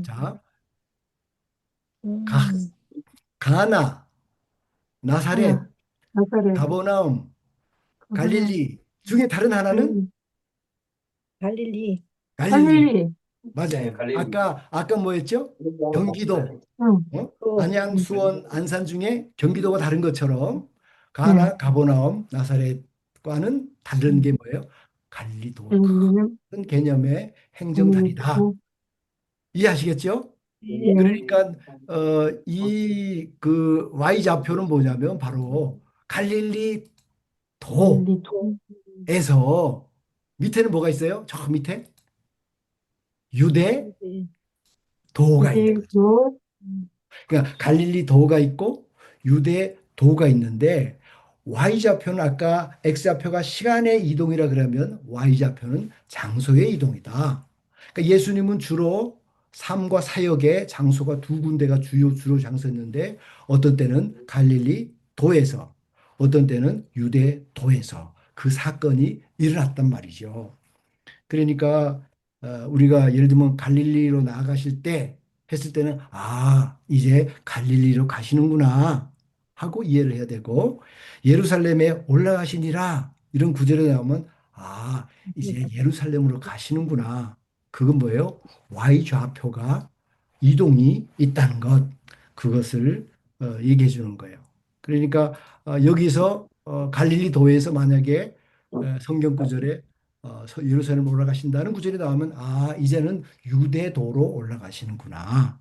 자, 가, 음, 가나, 나사렛, 하나, 나사렛, 가버나움, 하나, 갈릴리 중에 다른 하나는 갈릴리, 갈릴리. 갈릴리. 갈릴리, 맞아요. 아까 뭐였죠? 경기도. 응, 또, 안양, 응, 수원, 안산 중에 경기도가 다른 것처럼 응, 가나, 가버나움, 나사렛과는 다른 게 응. 뭐예요? 갈릴리도 갈릴리는, 큰 개념의 행정단이다. 갈릴리고, 이해하시겠죠? 예, 예, 그러니까 이 그 Y 좌표는 뭐냐면 바로 갈릴리 갈릴리도, 도에서 밑에는 뭐가 있어요? 저 밑에 유대 이제, 도가 있는 거죠. 유대교, 그러니까 갈릴리 도가 있고 유대 도가 있는데 Y좌표는 아까 X좌표가 시간의 이동이라 그러면 Y좌표는 장소의 이동이다. 그러니까 예수님은 주로 삶과 사역의 장소가 두 군데가 주로 장소였는데 어떤 때는 갈릴리 도에서 어떤 때는 유대 도에서 그 사건이 일어났단 말이죠. 그러니까 우리가 예를 들면 갈릴리로 나아가실 때 했을 때는 이제 갈릴리로 가시는구나 하고 이해를 해야 되고 예루살렘에 올라가시니라 이런 구절에 나오면 이제 예루살렘으로 가시는구나. 그건 뭐예요? Y 좌표가 이동이 있다는 것. 그것을 얘기해 주는 거예요. 그러니까 여기서 갈릴리 도에서 만약에 성경 구절에 예루살렘 올라가신다는 구절이 나오면 이제는 유대도로 올라가시는구나.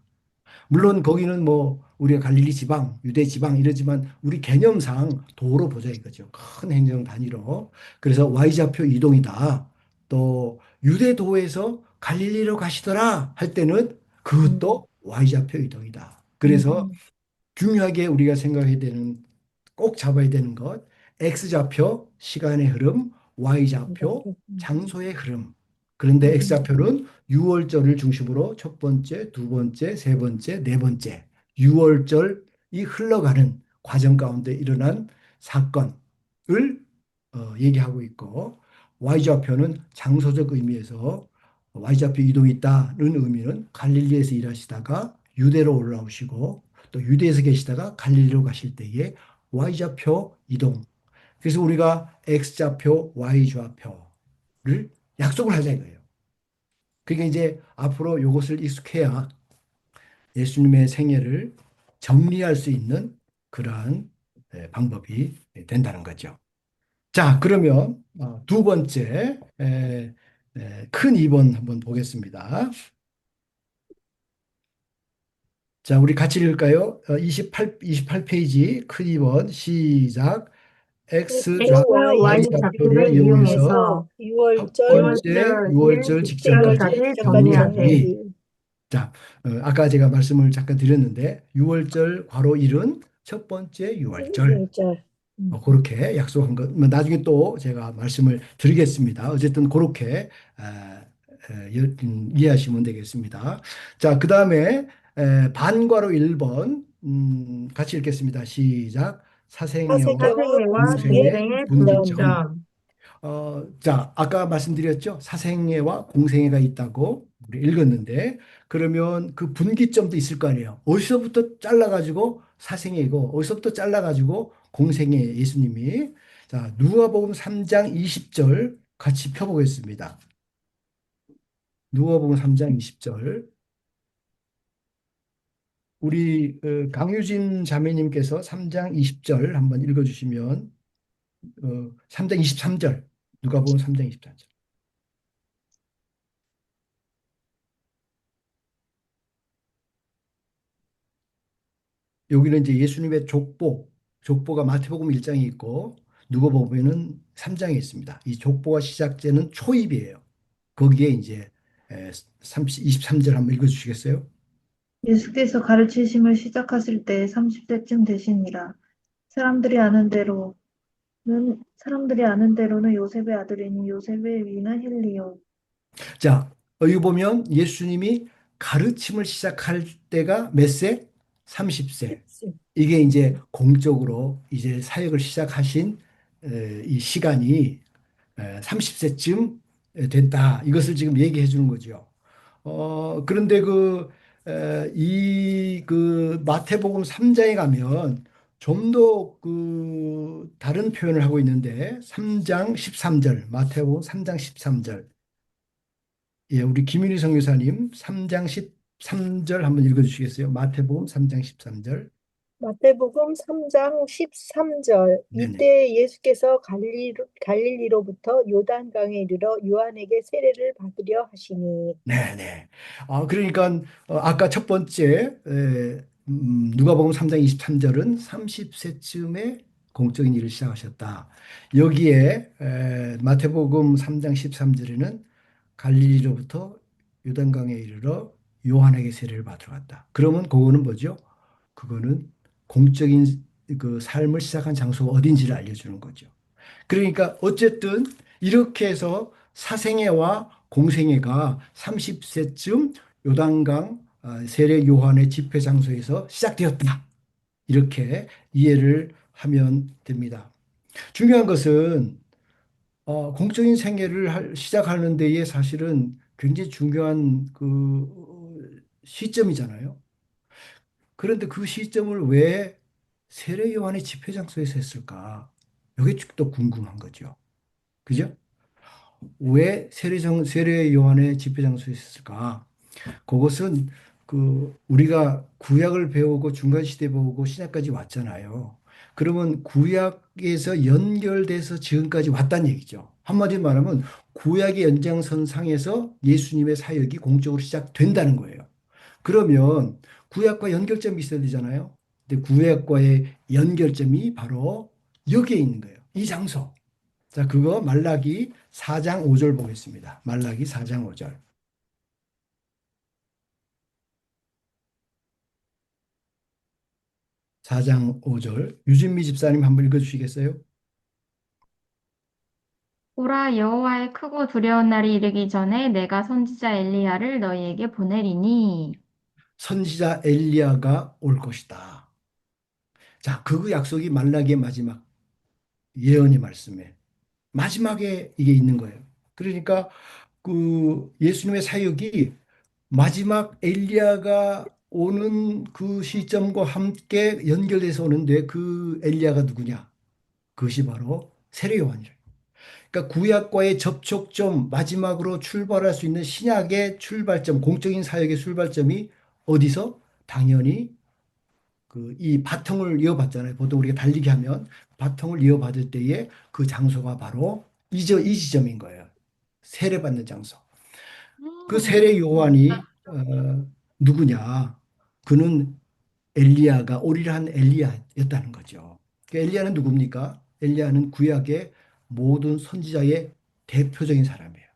물론 거기는 뭐 우리가 갈릴리 지방, 유대 지방 이러지만 우리 개념상 도로 보자 이거죠. 큰 행정 단위로. 그래서 Y좌표 이동이다. 또 유대도에서 갈릴리로 가시더라 할 때는 그것도 Y좌표 이동이다. 그래서 중요하게 우리가 생각해야 되는 꼭 잡아야 되는 것 X좌표 시간의 흐름, Y좌표 장소의 흐름. 그런데 X좌표는 6월절을 중심으로 첫 번째, 두 번째, 세 번째, 네 번째 6월절이 흘러가는 과정 가운데 일어난 사건을 얘기하고 있고 Y좌표는 장소적 의미에서 Y좌표 이동이 있다는 의미는 갈릴리에서 일하시다가 유대로 올라오시고 또 유대에서 계시다가 갈릴리로 가실 때에 Y좌표 이동. 그래서 우리가 X좌표, Y좌표를 약속을 하자 이거예요. 그러니까 이제 앞으로 이것을 익숙해야 예수님의 생애를 정리할 수 있는 그러한 방법이 된다는 거죠. 자, 그러면 두 번째 큰 2번 한번 보겠습니다. 자, 우리 같이 읽을까요? 28페이지 큰 2번 시작. X, X와 X좌표 Y Y좌표를 좌표를 Y좌표를 이용해서 이용해서 이용해서 6월절 첫 번째 6월절 6월절 직전까지 직전까지 일정까지 일정까지 정리하세. 정리하기. 정리하기. 자, 아까 제가 말씀을 잠깐 드렸는데 6월절 괄호 1은 첫 번째 6월절. 6월절. 그렇게 약속한 것. 뭐 나중에 또 제가 말씀을 드리겠습니다. 어쨌든 그렇게 이해하시면 되겠습니다. 자, 그 다음에 반괄호 1번 같이 읽겠습니다. 시작. 사생애와 사생애와 사생애와 공생의 공생의 공생의 분기점. 분기점. 분기점. 자, 아까 말씀드렸죠? 사생애와 공생애가 있다고 우리 읽었는데, 그러면 그 분기점도 있을 거 아니에요. 어디서부터 잘라가지고 사생애고, 어디서부터 잘라가지고 공생애 예수님이. 자, 누가복음 3장 20절 같이 펴보겠습니다. 누가복음 3장 20절. 우리 강유진 자매님께서 3장 20절 한번 읽어주시면, 3장 23절. 누가복음 3장 23절. 여기는 이제 예수님의 족보가 마태복음 1장에 있고 누가복음에는 3장에 있습니다. 이 족보가 시작되는 초입이에요. 거기에 이제 23절 한번 읽어주시겠어요? 예수께서 가르치심을 시작하실 때 30세쯤 되시니라. 사람들이 아는 대로는 요셉의 아들이니 요셉의 위는 헬리요. 자, 여기 보면 예수님이 가르침을 시작할 때가 몇 세? 30세. 이게 이제 공적으로 이제 사역을 시작하신 이 시간이 30세쯤 됐다. 이것을 지금 얘기해 주는 거죠. 그런데 그 이 그 마태복음 3장에 가면 좀 더 그 다른 표현을 하고 있는데 3장 13절 마태복음 3장 13절 예, 우리 김윤희 선교사님 3장 13절 한번 읽어 주시겠어요? 마태복음 3장 13절. 마태복음 3장 13절. 네네. 이때 예수께서 갈릴리로부터 요단강에 이르러 요한에게 세례를 받으려 하시니. 네네. 그러니까 아까 첫 번째 누가복음 3장 23절은 30세쯤에 공적인 일을 시작하셨다. 여기에 마태복음 3장 13절에는 갈릴리로부터 요단강에 이르러 요한에게 세례를 받으러 갔다. 그러면 그거는 뭐죠? 그거는 공적인 그 삶을 시작한 장소가 어딘지를 알려주는 거죠. 그러니까 어쨌든 이렇게 해서 사생애와 공생애가 30세쯤 요단강 세례 요한의 집회 장소에서 시작되었다. 이렇게 이해를 하면 됩니다. 중요한 것은 공적인 생애를 시작하는 데에 사실은 굉장히 중요한 그 시점이잖아요. 그런데 그 시점을 왜 세례 요한의 집회 장소에서 했을까? 이게 또 궁금한 거죠. 그죠? 왜 세례 요한의 집회 장소에 있었을까? 그것은 그 우리가 구약을 배우고 중간 시대 배우고 신약까지 왔잖아요. 그러면 구약에서 연결돼서 지금까지 왔다는 얘기죠. 한마디로 말하면 구약의 연장선상에서 예수님의 사역이 공적으로 시작된다는 거예요. 그러면 구약과 연결점이 있어야 되잖아요. 근데 구약과의 연결점이 바로 여기에 있는 거예요. 이 장소. 자, 그거 말라기 4장 5절 보겠습니다. 말라기 4장 5절. 4장 5절. 유진미 집사님 한번 읽어 주시겠어요? 보라, 여호와의 크고 두려운 날이 이르기 전에 내가 선지자 엘리야를 너희에게 보내리니. 선지자 엘리야가 올 것이다. 자, 그 약속이 말라기의 마지막 예언의 말씀에 마지막에 이게 있는 거예요. 그러니까 그 예수님의 사역이 마지막 엘리야가 오는 그 시점과 함께 연결돼서 오는데 그 엘리야가 누구냐? 그것이 바로 세례 요한이에요. 그러니까 구약과의 접촉점 마지막으로 출발할 수 있는 신약의 출발점, 공적인 사역의 출발점이 어디서? 당연히 그 이 바통을 이어받잖아요. 보통 우리가 달리기 하면 바통을 이어받을 때에 그 장소가 바로 이 지점인 거예요. 세례받는 장소. 그 세례 요한이 누구냐? 그는 엘리야가 오리라 한 엘리야였다는 거죠. 그 엘리야는 누굽니까? 엘리야는 구약의 모든 선지자의 대표적인 사람이에요.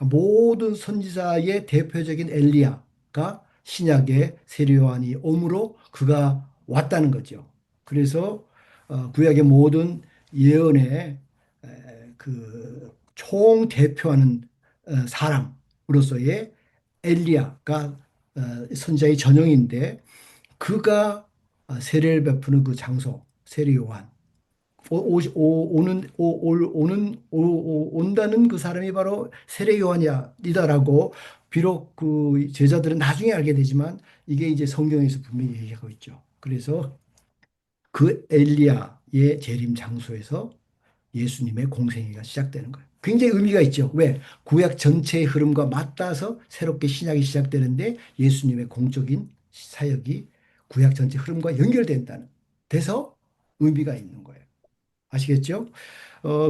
모든 선지자의 대표적인 엘리야가 신약의 세례 요한이 오므로 그가 왔다는 거죠. 그래서 구약의 모든 예언의 그총 대표하는 사람으로서의 엘리야가 선지자의 전형인데 그가 세례를 베푸는 그 장소 세례 요한 온다는 그 사람이 바로 세례 요한이다라고 비록 그 제자들은 나중에 알게 되지만 이게 이제 성경에서 분명히 얘기하고 있죠. 그래서 그 엘리야의 재림 장소에서 예수님의 공생애가 시작되는 거예요. 굉장히 의미가 있죠. 왜? 구약 전체의 흐름과 맞닿아서 새롭게 신약이 시작되는데 예수님의 공적인 사역이 구약 전체 흐름과 연결된다는 돼서 의미가 있는 거예요. 아시겠죠?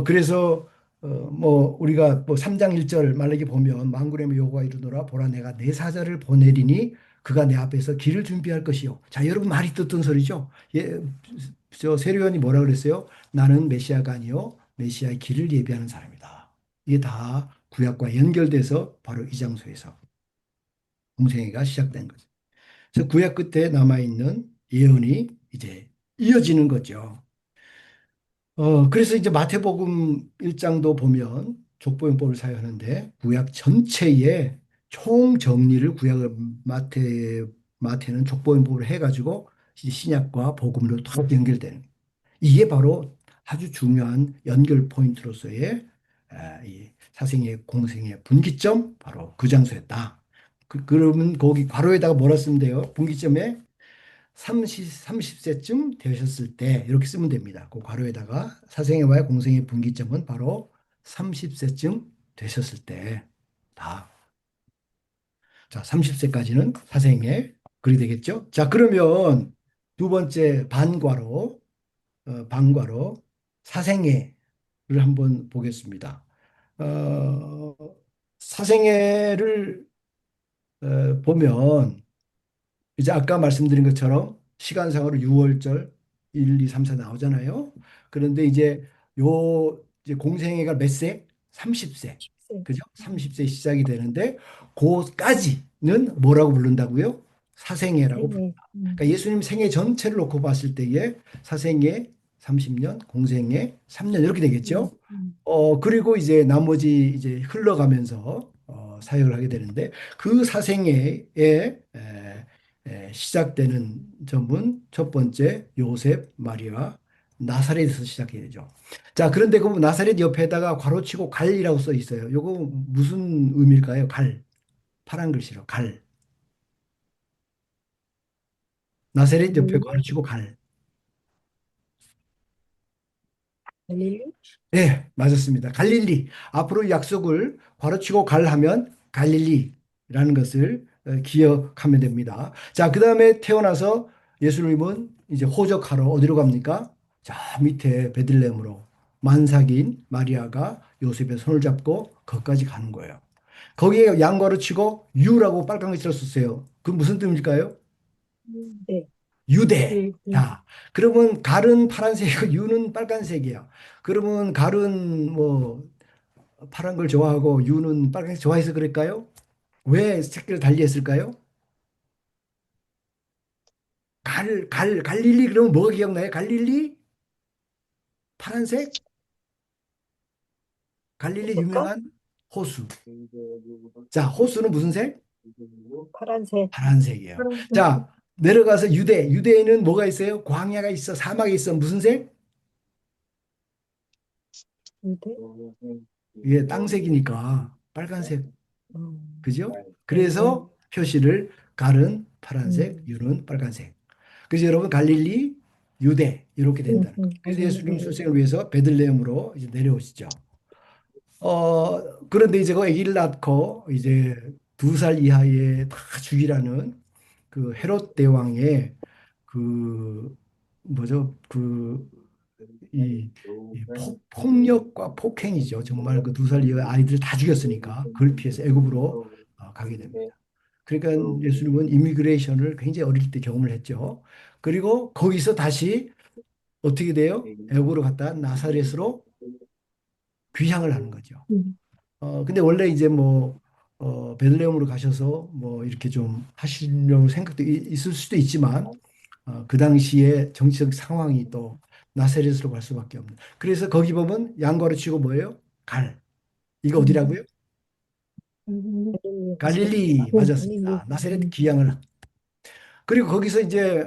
그래서 뭐 우리가 뭐 3장 1절 말라기 보면 만군의 여호와 이르노라 보라 내가 내 사자를 보내리니 그가 내 앞에서 길을 준비할 것이요. 자, 여러분 말이 듣던 소리죠. 예, 저 세례요한이 뭐라 그랬어요? 나는 메시아가 아니요 메시아의 길을 예비하는 사람이다. 이게 다 구약과 연결돼서 바로 이 장소에서 공생애가 시작된 거죠. 그래서 구약 끝에 남아 있는 예언이 이제 이어지는 거죠. 그래서 이제 마태복음 1장도 보면 족보용법을 사용하는데 구약 전체의 총 정리를 구약을 마태는 족보용법을 해가지고 신약과 복음으로 다 연결되는 이게 바로 아주 중요한 연결 포인트로서의 이 사생의 공생의 분기점 바로 그 장소였다. 그러면 거기 괄호에다가 뭐라 쓰면 돼요? 분기점에 30세쯤 되셨을 때 이렇게 쓰면 됩니다. 그 괄호에다가 사생애와의 공생의 분기점은 바로 30세쯤 되셨을 때 다. 자, 30세까지는 사생애 그리 되겠죠? 자, 그러면 두 번째 반괄호, 반괄호 사생애를 한번 보겠습니다. 어, 사생애를 보면 이제 아까 말씀드린 것처럼 시간상으로 6월절 1, 2, 3, 4 나오잖아요. 그런데 이제 요 이제 공생애가 몇 세? 30세. 그죠? 30세 시작이 되는데 그까지는 뭐라고 부른다고요? 사생애라고 네. 부른다. 그러니까 예수님 생애 전체를 놓고 봤을 때에 사생애 30년, 공생애 3년 이렇게 되겠죠. 그리고 이제 나머지 이제 흘러가면서 사역을 하게 되는데 그 사생애에 시작되는 점은 첫 번째 요셉, 마리아, 나사렛에서 시작해야 되죠. 자, 그런데 그 나사렛 옆에다가 괄호치고 갈이라고 써 있어요. 요거 무슨 의미일까요? 갈. 파란 글씨로 갈. 나사렛 옆에 괄호치고 갈. 갈릴리? 네, 맞았습니다. 갈릴리. 앞으로 약속을 괄호치고 갈 하면 갈릴리라는 것을 기억하면 됩니다. 자, 그 다음에 태어나서 예수님은 이제 호적하러 어디로 갑니까? 저 밑에 베들레헴으로 만삭인 마리아가 요셉의 손을 잡고 거기까지 가는 거예요. 거기에 양괄호 치고 유라고 빨간 글씨로 썼어요. 그 무슨 뜻일까요? 네. 유대. 자, 그러면 갈은 파란색이고 유는 빨간색이야. 그러면 갈은 뭐 파란 걸 좋아하고 유는 빨간색 좋아해서 그럴까요? 왜 색깔을 달리했을까요? 갈릴리 그러면 뭐가 기억나요? 갈릴리? 파란색? 갈릴리 호숫가? 유명한 호수. 자, 호수는 무슨 색? 파란색. 파란색이에요. 파란색. 자, 내려가서 유대. 유대에는 뭐가 있어요? 광야가 있어, 사막이 있어. 무슨 색? 유대? 이게 땅색이니까 빨간색. 음. 그죠? 그래서 표시를 갈은 파란색, 음. 유는 빨간색. 그래서 여러분 갈릴리, 유대 이렇게 된다는 거예요. 그래서 예수님 출생을 위해서 베들레헴으로 이제 내려오시죠. 그런데 이제 그 아기를 낳고 이제 2살 이하의 다 죽이라는 그 헤롯 대왕의 그 뭐죠? 이 폭력과 폭행이죠. 정말 그 2살 이하의 아이들 다 죽였으니까 그걸 피해서 애굽으로 가게 됩니다. 그러니까 예수님은 이미그레이션을 굉장히 어릴 때 경험을 했죠. 그리고 거기서 다시 어떻게 돼요? 애굽으로 갔다 나사렛으로 귀향을 하는 거죠. 근데 원래 이제 뭐, 베들레헴으로 가셔서 뭐 이렇게 좀 하시려고 생각도 있을 수도 있지만, 그 당시에 정치적 상황이 또 나사렛으로 갈 수밖에 없는. 그래서 거기 보면 양가로 치고 뭐예요? 갈. 이거 어디라고요? 갈릴리 맞았습니다. 나사렛 귀향을. 그리고 거기서 이제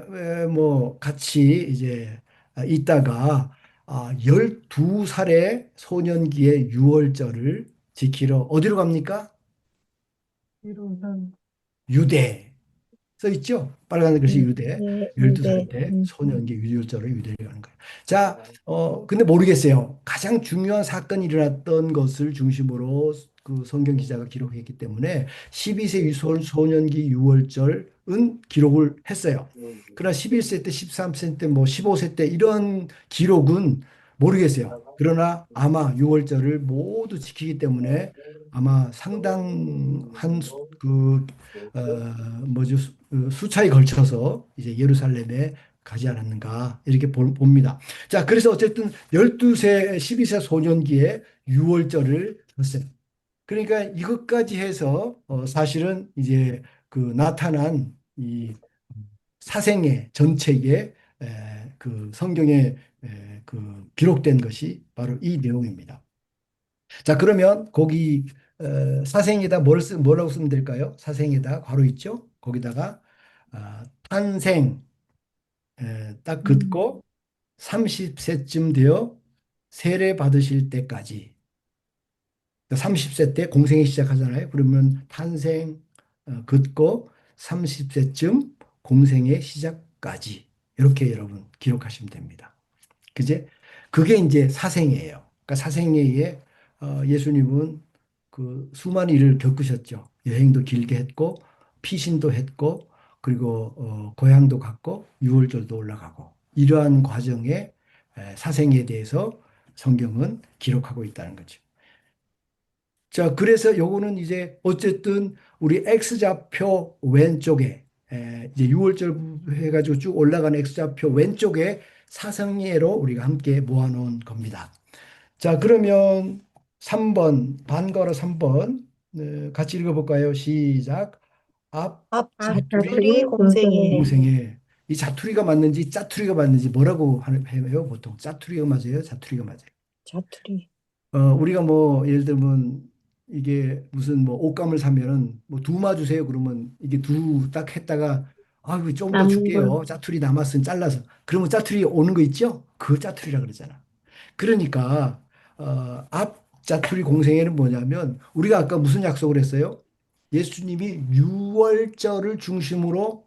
뭐 같이 이제 있다가 12살의 소년기의 유월절을 지키러 어디로 갑니까? 이로는 유대. 써 있죠? 빨간 글씨 유대. 네, 12살 유대. 때 소년기 유월절을 유대를 가는 거예요. 자, 근데 모르겠어요. 가장 중요한 사건이 일어났던 것을 중심으로 그 성경 기자가 기록했기 때문에 12세 유솔 소년기 유월절은 기록을 했어요. 그러나 11세 때, 13세 때, 뭐 15세 때 이런 기록은 모르겠어요. 그러나 아마 유월절을 모두 지키기 때문에 아마 상당한 뭐죠? 수차에 걸쳐서 이제 예루살렘에 가지 않았는가 이렇게 봅니다. 자, 그래서 어쨌든 12세, 12세 소년기에 유월절을 했어요. 그러니까 이것까지 해서 사실은 이제 그 나타난 이 사생애 전체에 그 성경에 그 기록된 것이 바로 이 내용입니다. 자, 그러면 거기 사생에다 뭐라고 쓰면 될까요? 사생에다 괄호 있죠? 거기다가 탄생 딱 긋고 30세쯤 되어 세례 받으실 때까지 30세 때 공생이 시작하잖아요. 그러면 탄생 긋고 30세쯤 공생의 시작까지 이렇게 여러분 기록하시면 됩니다. 그제? 그게 이제 사생애예요. 그러니까 사생애에 예수님은 그 수많은 일을 겪으셨죠. 여행도 길게 했고 피신도 했고 그리고 고향도 갔고 유월절도 올라가고 이러한 과정의 사생에 대해서 성경은 기록하고 있다는 거죠. 자, 그래서 요거는 이제 어쨌든 우리 X좌표 왼쪽에 이제 6월절 해가지고 쭉 올라가는 X좌표 왼쪽에 사성예로 우리가 함께 모아놓은 겁니다. 자, 그러면 3번, 반가로 3번 같이 읽어볼까요? 시작. 앞 앞 자투리 자투리 공생애. 공생애. 이 자투리가 맞는지 짜투리가 맞는지 뭐라고 해요? 보통 짜투리가 맞아요? 자투리가 맞아요? 자투리. 우리가 뭐 예를 들면 이게 무슨 뭐 옷감을 사면은 뭐 두마 주세요 그러면 이게 두 딱 했다가 아이고 좀 더 줄게요. 짜투리 남았으면 잘라서 그러면 짜투리 오는 거 있죠? 그 짜투리라 그러잖아. 그러니까 앞 자투리 공생애는 뭐냐면 우리가 아까 무슨 약속을 했어요? 예수님이 유월절을 중심으로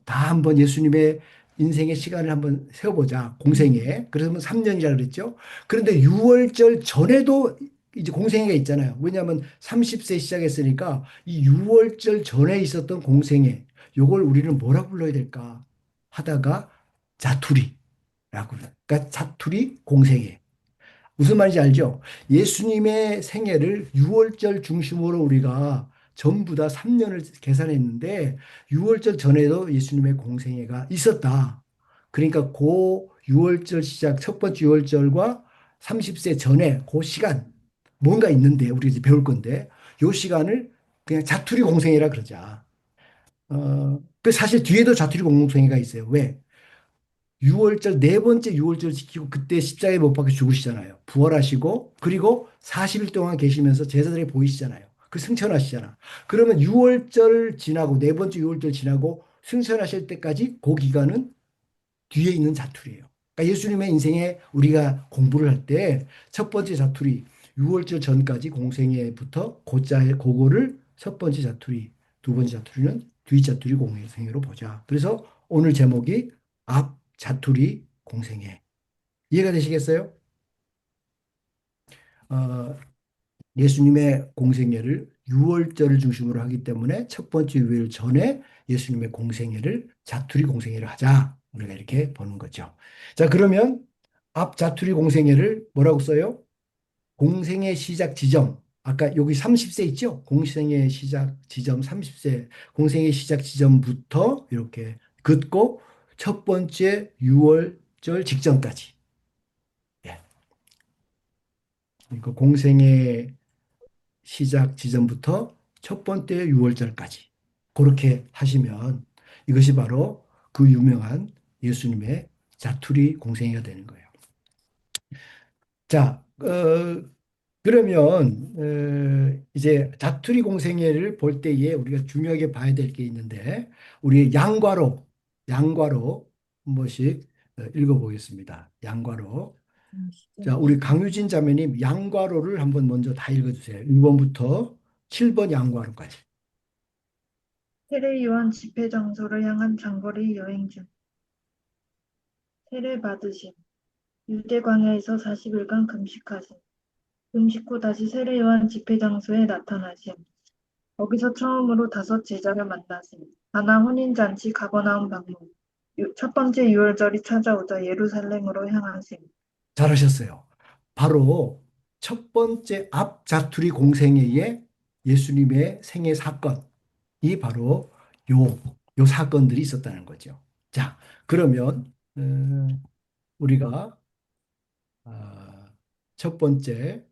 다 한번 예수님의 인생의 시간을 한번 세워보자. 공생애. 그러면 3년이라 그랬죠. 그런데 유월절 전에도 이제 공생애가 있잖아요. 왜냐하면 30세 시작했으니까 이 유월절 전에 있었던 공생애, 요걸 우리는 뭐라 불러야 될까 하다가 자투리라고. 그러니까 자투리 공생애. 무슨 말인지 알죠? 예수님의 생애를 6월절 중심으로 우리가 전부 다 3년을 계산했는데 6월절 전에도 예수님의 공생애가 있었다. 그러니까 그 6월절 시작 첫 번째 6월절과 30세 전에 그 시간 뭔가 있는데 우리 이제 배울 건데 요 시간을 그냥 자투리 공생애라 그러자. 그 사실 뒤에도 자투리 공생애가 있어요. 왜? 6월절 네 번째 6월절 지키고 그때 십자가에 못 박혀 죽으시잖아요. 부활하시고 그리고 40일 동안 계시면서 제자들이 보이시잖아요. 그 승천하시잖아. 그러면 6월절 지나고 네 번째 6월절 지나고 승천하실 때까지 그 기간은 뒤에 있는 자투리예요. 그러니까 예수님의 인생에 우리가 공부를 할 때 첫 번째 자투리 6월절 전까지 공생애부터 그거를 첫 번째 자투리, 두 번째 자투리는 뒤 자투리 공생애로 보자. 그래서 오늘 제목이 앞 자투리 공생애. 이해가 되시겠어요? 어, 예수님의 공생애를 6월절을 중심으로 하기 때문에 첫 번째 유월 전에 예수님의 공생애를 자투리 공생애를 하자. 우리가 이렇게 보는 거죠. 자, 그러면 앞 자투리 공생애를 뭐라고 써요? 공생애 시작 지점. 아까 여기 30세 있죠? 공생애 시작 지점 30세. 공생애 시작 지점부터 이렇게 긋고 첫 번째 6월절 직전까지. 예. 그러니까 공생애 시작 지점부터 첫 번째 6월절까지. 그렇게 하시면 이것이 바로 그 유명한 예수님의 자투리 공생애가 되는 거예요. 자, 그러면 이제 자투리 공생애를 볼 때에 우리가 중요하게 봐야 될 게 있는데 우리 양과로 한 번씩 읽어보겠습니다. 양과로. 자, 우리 강유진 자매님 양과로를 한번 먼저 다 읽어주세요. 1번부터 7번 양과로까지. 세례 요한 집회 장소를 향한 장거리 여행 중 세례 받으심 유대 광야에서 40일간 금식하심 금식 후 다시 세례 요한 집회 장소에 나타나심 거기서 처음으로 5 제자를 만나심 가나 혼인잔치 가버나움 방문 첫 번째 유월절이 찾아오자 예루살렘으로 향하심 잘하셨어요. 바로 첫 번째 앞 자투리 공생애의 예수님의 생애 사건이 바로 요 사건들이 있었다는 거죠. 자, 그러면 우리가 첫 번째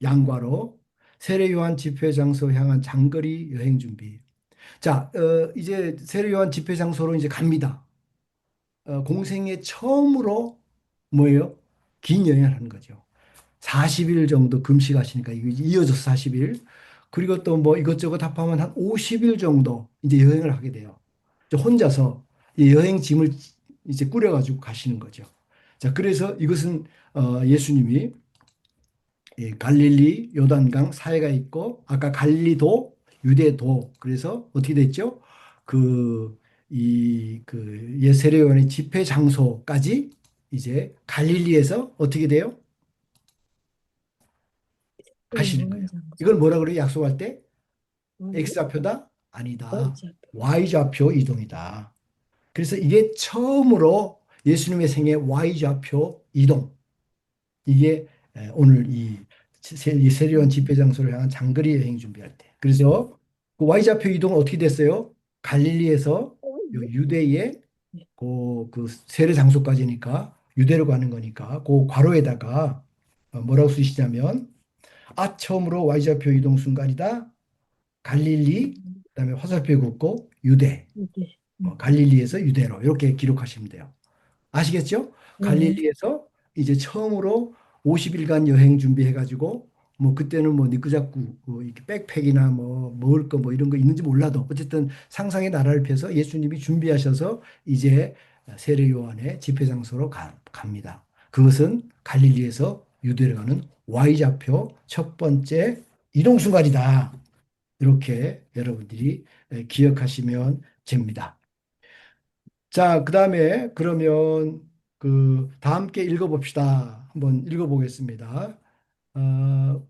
양과로 세례 요한 집회 장소 향한 장거리 여행 준비. 자, 이제 세례 요한 집회 장소로 이제 갑니다. 공생애 처음으로 뭐예요? 긴 여행을 하는 거죠. 40일 정도 금식하시니까 이거 이어져서 40일. 그리고 또 뭐 이것저것 합하면 한 50일 정도 이제 여행을 하게 돼요. 이제 혼자서 이 여행 짐을 이제 꾸려가지고 가시는 거죠. 자, 그래서 이것은 예수님이 이 갈릴리 요단강 사해가 있고 아까 갈릴리도 유대도. 그래서 어떻게 됐죠? 그, 옛 세례요한의 집회 장소까지 이제 갈릴리에서 어떻게 돼요? 가시는 거예요. 이걸 뭐라 그래요? 약속할 때? X좌표다? 아니다. Y좌표. Y좌표 이동이다. 그래서 이게 처음으로 예수님의 생애 Y좌표 이동. 이게 오늘 이 세례요한 집회 장소를 향한 장거리 여행 준비할 때. 그래서 그 Y좌표 이동은 어떻게 됐어요? 갈릴리에서 요 유대의 그 세례 장소까지니까 유대로 가는 거니까 그 괄호에다가 뭐라고 쓰시냐면 처음으로 Y좌표 이동 순간이다. 갈릴리, 그다음에 화살표 긋고 유대. 네. 갈릴리에서 유대로 이렇게 기록하시면 돼요. 아시겠죠? 네. 갈릴리에서 이제 처음으로 50일간 여행 준비해가지고 뭐 그때는 뭐 니끄자꾸 뭐 이렇게 백팩이나 뭐 먹을 거 뭐 이런 거 있는지 몰라도 어쨌든 상상의 나라를 펴서 예수님이 준비하셔서 이제 세례 요한의 집회 장소로 갑니다. 그것은 갈릴리에서 유대로 가는 Y좌표 첫 번째 이동 순간이다. 이렇게 여러분들이 기억하시면 됩니다. 자, 그다음에 그러면 다 함께 읽어봅시다. 한번 읽어보겠습니다.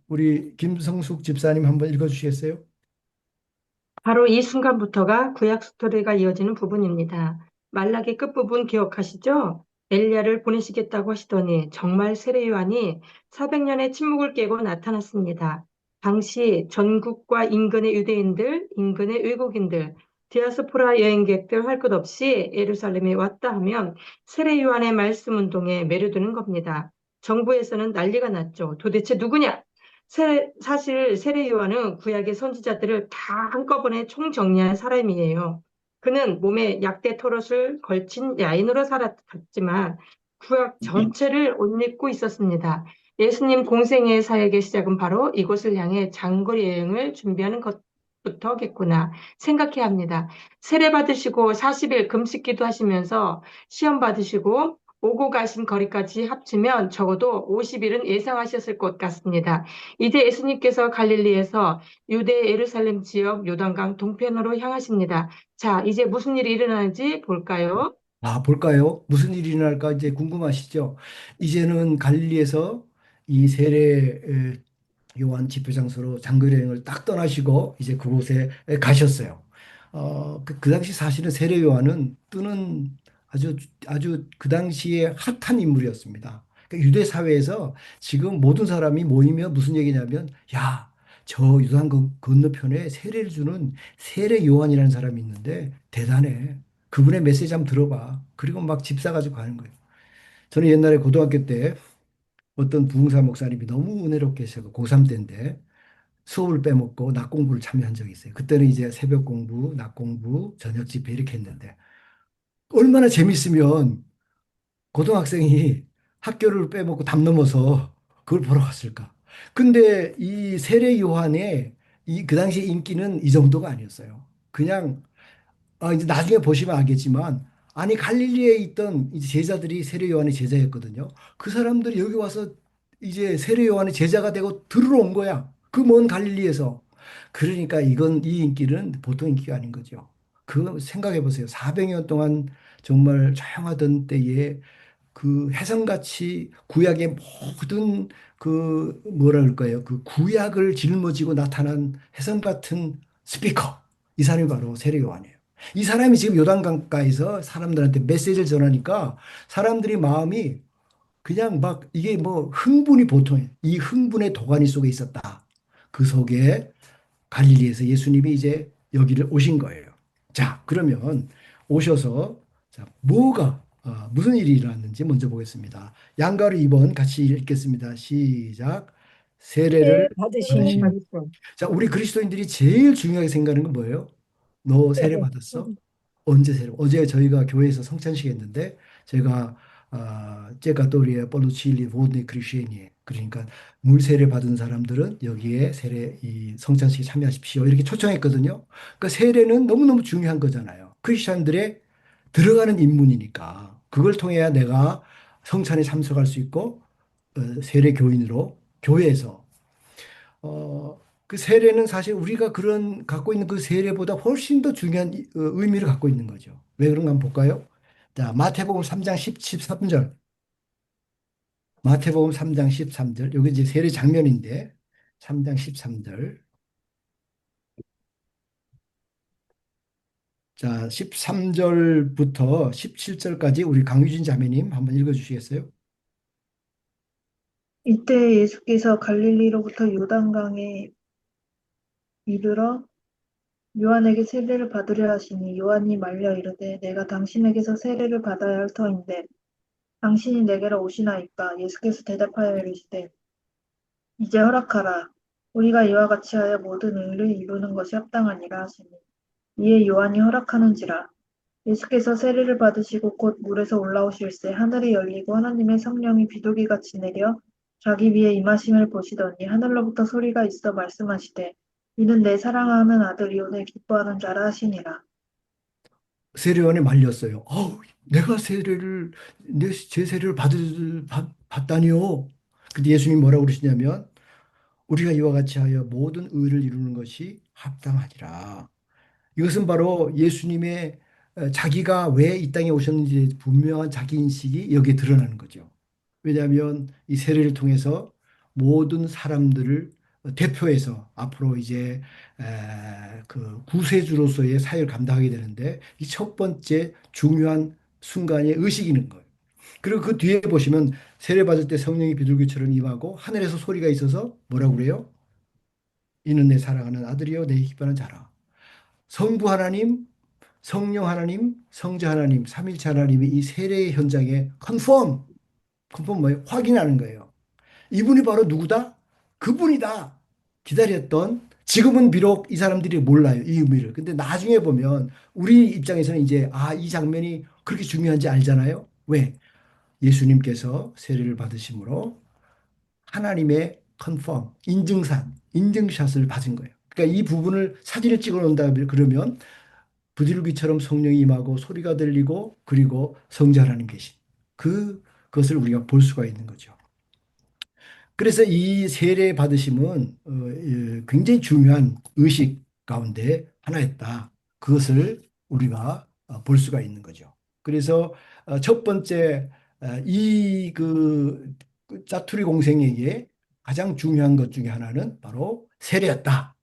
우리 김성숙 집사님 한번 읽어주시겠어요? 바로 이 순간부터가 구약 스토리가 이어지는 부분입니다. 말라기 끝부분 기억하시죠? 엘리야를 보내시겠다고 하시더니 정말 세례 요한이 400년의 침묵을 깨고 나타났습니다. 당시 전국과 인근의 유대인들, 인근의 외국인들, 디아스포라 여행객들 할 것 없이 예루살렘에 왔다 하면 세례 요한의 말씀 운동에 매료되는 겁니다. 정부에서는 난리가 났죠. 도대체 누구냐? 사실 세례 요한은 구약의 선지자들을 다 한꺼번에 총정리한 사람이에요. 그는 몸에 약대 털옷을 걸친 야인으로 살았지만 구약 전체를 옷 입고 있었습니다. 예수님 공생의 사역의 시작은 바로 이곳을 향해 장거리 여행을 준비하는 것부터겠구나 생각해야 합니다. 세례 받으시고 40일 금식 기도하시면서 시험 받으시고 오고 가신 거리까지 합치면 적어도 50일은 예상하셨을 것 같습니다. 이제 예수님께서 갈릴리에서 유대 예루살렘 지역 요단강 동편으로 향하십니다. 자, 이제 무슨 일이 일어나는지 볼까요? 볼까요? 무슨 일이 일어날까 이제 궁금하시죠? 이제는 갈릴리에서 이 세례 요한 집회 장소로 장거리 여행을 딱 떠나시고 이제 그곳에 가셨어요. 그 당시 사실은 세례 요한은 뜨는 아주 그 당시에 핫한 인물이었습니다. 그러니까 유대 사회에서 지금 모든 사람이 모이면 무슨 얘기냐면 야, 저 유단 건너편에 세례를 주는 세례 요한이라는 사람이 있는데 대단해. 그분의 메시지 한번 들어봐. 그리고 막 집 사가지고 가는 거예요. 저는 옛날에 고등학교 때 어떤 부흥사 목사님이 너무 은혜롭게 하셔서 고3 때인데 수업을 빼먹고 낮 공부를 참여한 적이 있어요. 그때는 이제 새벽 공부, 낮 공부, 저녁 집회 이렇게 했는데 얼마나 재밌으면 고등학생이 학교를 빼먹고 담 넘어서 그걸 보러 갔을까. 근데 이 세례 요한의 그 당시 인기는 이 정도가 아니었어요. 그냥 이제 나중에 보시면 알겠지만 아니 갈릴리에 있던 이제 제자들이 세례 요한의 제자였거든요. 그 사람들이 여기 와서 이제 세례 요한의 제자가 되고 들어온 거야. 그 먼 갈릴리에서. 그러니까 이 인기는 보통 인기가 아닌 거죠. 그 생각해 보세요. 400년 동안 정말 조용하던 때에 그 혜성같이 구약의 모든 뭐라 그럴까요? 그 구약을 짊어지고 나타난 혜성 같은 스피커. 이 사람이 바로 세례 요한이에요. 이 사람이 지금 요단강가에서 사람들한테 메시지를 전하니까 사람들이 마음이 그냥 막 이게 뭐 흥분이 보통이에요. 이 흥분의 도가니 속에 있었다. 그 속에 갈릴리에서 예수님이 이제 여기를 오신 거예요. 자, 그러면 오셔서 자, 무슨 일이 일어났는지 먼저 보겠습니다. 양가로 2번 같이 읽겠습니다. 시작. 세례를 받으신. 받으신 자, 우리 그리스도인들이 제일 중요하게 생각하는 건 뭐예요? 너 세례 받았어? 언제 세례? 어제 저희가 교회에서 성찬식 했는데 제가 제가또리에 볼루치리 보드네 크리시에니 그러니까 물 세례 받은 사람들은 여기에 세례 이 성찬식에 참여하십시오 이렇게 초청했거든요. 그러니까 세례는 너무너무 중요한 거잖아요. 크리스천들의 들어가는 입문이니까 그걸 통해야 내가 성찬에 참석할 수 있고 세례 교인으로 교회에서 그 세례는 사실 우리가 그런 갖고 있는 그 세례보다 훨씬 더 중요한 의미를 갖고 있는 거죠. 왜 그런가 한번 볼까요? 자, 마태복음 3장 13절. 마태복음 3장 13절. 여기 이제 세례 장면인데 3장 13절. 자, 13절부터 17절까지 우리 강유진 자매님 한번 읽어 주시겠어요? 이때 예수께서 갈릴리로부터 요단강에 이르러 요한에게 세례를 받으려 하시니 요한이 말려 이르되 내가 당신에게서 세례를 받아야 할 터인데 당신이 내게로 오시나이까? 예수께서 대답하여 이르시되 이제 허락하라. 우리가 이와 같이 하여 모든 의를 이루는 것이 합당하니라 하시니 이에 요한이 허락하는지라. 예수께서 세례를 받으시고 곧 물에서 올라오실새 하늘이 열리고 하나님의 성령이 비둘기같이 내려 자기 위에 임하심을 보시더니 하늘로부터 소리가 있어 말씀하시되 이는 내 사랑하는 아들이요 내 기뻐하는 자라 하시니라. 세례요한이 말렸어요. 내가 제 세례를 받다니요. 근데 예수님이 뭐라고 그러시냐면 우리가 이와 같이 하여 모든 의를 이루는 것이 합당하니라. 이것은 바로 예수님의 자기가 왜 이 땅에 오셨는지 분명한 자기 인식이 여기에 드러나는 거죠. 왜냐하면 이 세례를 통해서 모든 사람들을 대표해서 앞으로 이제 그 구세주로서의 사역을 감당하게 되는데 이 첫 번째 중요한 순간에 의식이는 거예요. 그리고 그 뒤에 보시면 세례 받을 때 성령이 비둘기처럼 임하고 하늘에서 소리가 있어서 뭐라고 그래요? 이는 내 사랑하는 아들이요 내 기뻐하는 자라. 성부 하나님, 성령 하나님, 성자 하나님, 삼일체 하나님이 이 세례의 현장에 컨펌 뭐예요? 확인하는 거예요. 이분이 바로 누구다? 그분이다. 기다렸던 지금은 비록 이 사람들이 몰라요. 이 의미를. 근데 나중에 보면 우리 입장에서는 이제 이 장면이 그렇게 중요한지 알잖아요. 왜? 예수님께서 세례를 받으심으로 하나님의 인증샷을 받은 거예요. 그러니까 이 부분을 사진을 찍어 놓는다 그러면 부들기처럼 성령이 임하고 소리가 들리고 그리고 성자 하나님 계신 그것을 우리가 볼 수가 있는 거죠. 그래서 이 세례 받으심은 굉장히 중요한 의식 가운데 하나였다. 그것을 우리가 볼 수가 있는 거죠. 그래서 첫 번째 이그 짜투리 공생에게 가장 중요한 것 중에 하나는 바로 세례였다.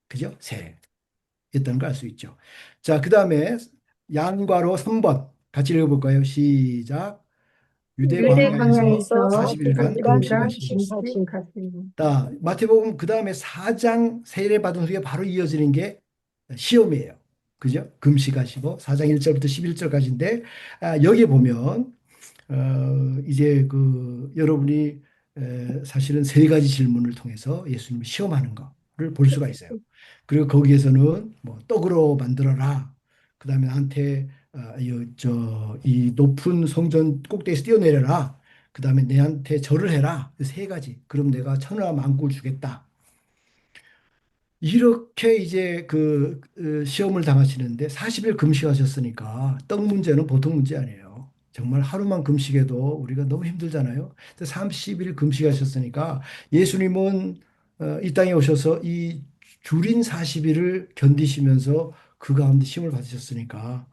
그죠? 세례였다는 걸 알 수 있죠. 자, 그 다음에 양과로 3번 같이 읽어볼까요? 시작. 유대 유대 광야에서 광야에서 40일간 40일간 금식하시고. 금식하시니. 자, 마태복음 그 다음에 4장 세례 받은 후에 바로 이어지는 게 시험이에요. 그죠? 금식하시고 4장 1절부터 11절까지인데 여기 보면 이제 그 여러분이 사실은 세 가지 질문을 통해서 예수님이 시험하는 거를 볼 수가 있어요. 그리고 거기에서는 뭐 떡으로 만들어라. 그다음에 나한테 이 높은 성전 꼭대기에서 뛰어내려라. 그다음에 내한테 절을 해라. 세 가지. 그럼 내가 천하 만국을 주겠다. 이렇게 이제 시험을 당하시는데 40일 금식하셨으니까 떡 문제는 보통 문제 아니에요. 정말 하루만 금식해도 우리가 너무 힘들잖아요. 30일 금식하셨으니까 예수님은 이 땅에 오셔서 이 줄인 40일을 견디시면서 그 가운데 시험을 받으셨으니까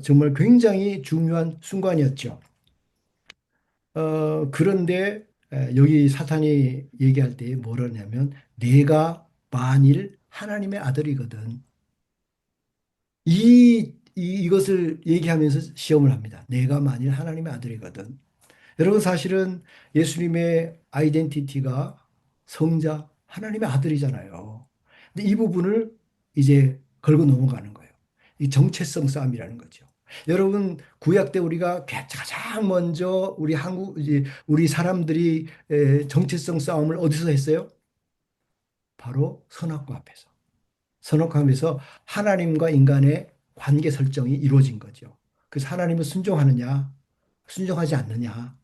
정말 굉장히 중요한 순간이었죠. 그런데 여기 사탄이 얘기할 때 뭐라냐면 내가 만일 하나님의 아들이거든. 이것을 얘기하면서 시험을 합니다. 내가 만일 하나님의 아들이거든. 여러분 사실은 예수님의 아이덴티티가 성자 하나님의 아들이잖아요. 근데 이 부분을 이제 걸고 넘어가는 거예요. 이 정체성 싸움이라는 거죠. 여러분 구약 때 우리가 가장 먼저 우리 이제 우리 사람들이 정체성 싸움을 어디서 했어요? 바로 선악과 앞에서. 선악과 앞에서 하나님과 인간의 관계 설정이 이루어진 거죠. 그래서 하나님은 순종하느냐, 순종하지 않느냐.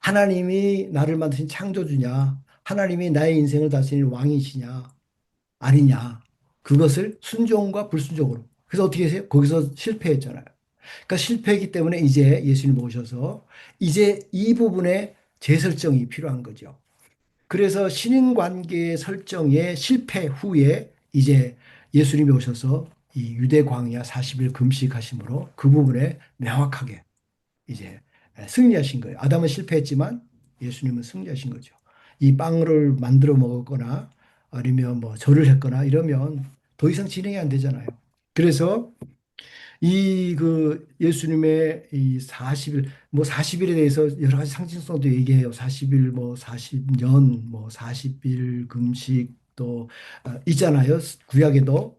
하나님이 나를 만드신 창조주냐, 하나님이 나의 인생을 다스리는 왕이시냐, 아니냐. 그것을 순종과 불순종으로. 그래서 어떻게 하세요? 거기서 실패했잖아요. 그러니까 실패했기 때문에 이제 예수님 모셔서 이제 이 부분에 재설정이 필요한 거죠. 그래서 신인 관계 설정의 실패 후에 이제 예수님이 오셔서 이 유대 광야 40일 금식하심으로 그 부분에 명확하게 이제 승리하신 거예요. 아담은 실패했지만 예수님은 승리하신 거죠. 이 빵을 만들어 먹었거나 아니면 뭐 절을 했거나 이러면 더 이상 진행이 안 되잖아요. 그래서 이 그 예수님의 이 40일 뭐 40일에 대해서 여러 가지 상징성도 얘기해요. 40일 뭐 40년 뭐 40일 금식 또 있잖아요. 구약에도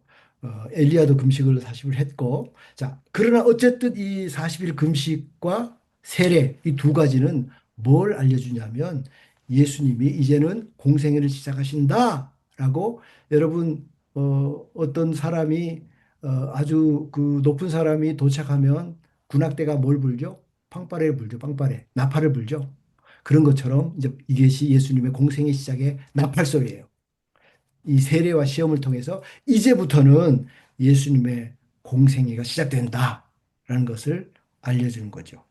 엘리야도 금식을 40일 했고 자 그러나 어쨌든 이 40일 금식과 세례 이 두 가지는 뭘 알려주냐면 예수님이 이제는 공생애를 시작하신다라고 여러분 어떤 사람이 아주 그 높은 사람이 도착하면 군악대가 뭘 불죠? 빵빠레를 불죠. 빵빠레. 나팔을 불죠. 그런 것처럼 이제 이것이 예수님의 공생의 시작의 나팔 소리예요. 이 세례와 시험을 통해서 이제부터는 예수님의 공생애가 시작된다라는 것을 알려주는 거죠.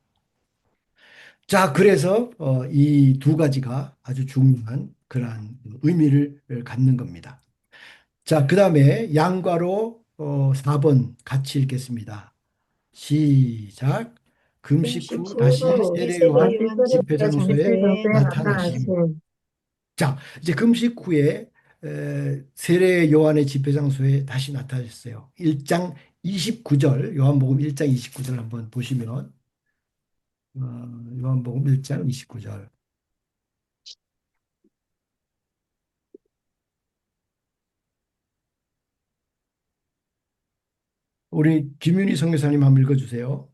자, 그래서 이 두 가지가 아주 중요한 그러한 의미를 갖는 겁니다. 자, 그 다음에 양과로 4번 같이 읽겠습니다. 시작. 금식 후 금식 다시 후 세례 세례 요한 요한 집회 장소에 집회장소에 집회장소에 나타나심. 나타나심. 자, 이제 금식 후에 세례 요한의 집회 장소에 다시 나타났어요. 1장 29절, 요한복음 1장 29절 한번 보시면 요한복음 1장 29절. 우리 김윤희 선교사님 한번 읽어주세요.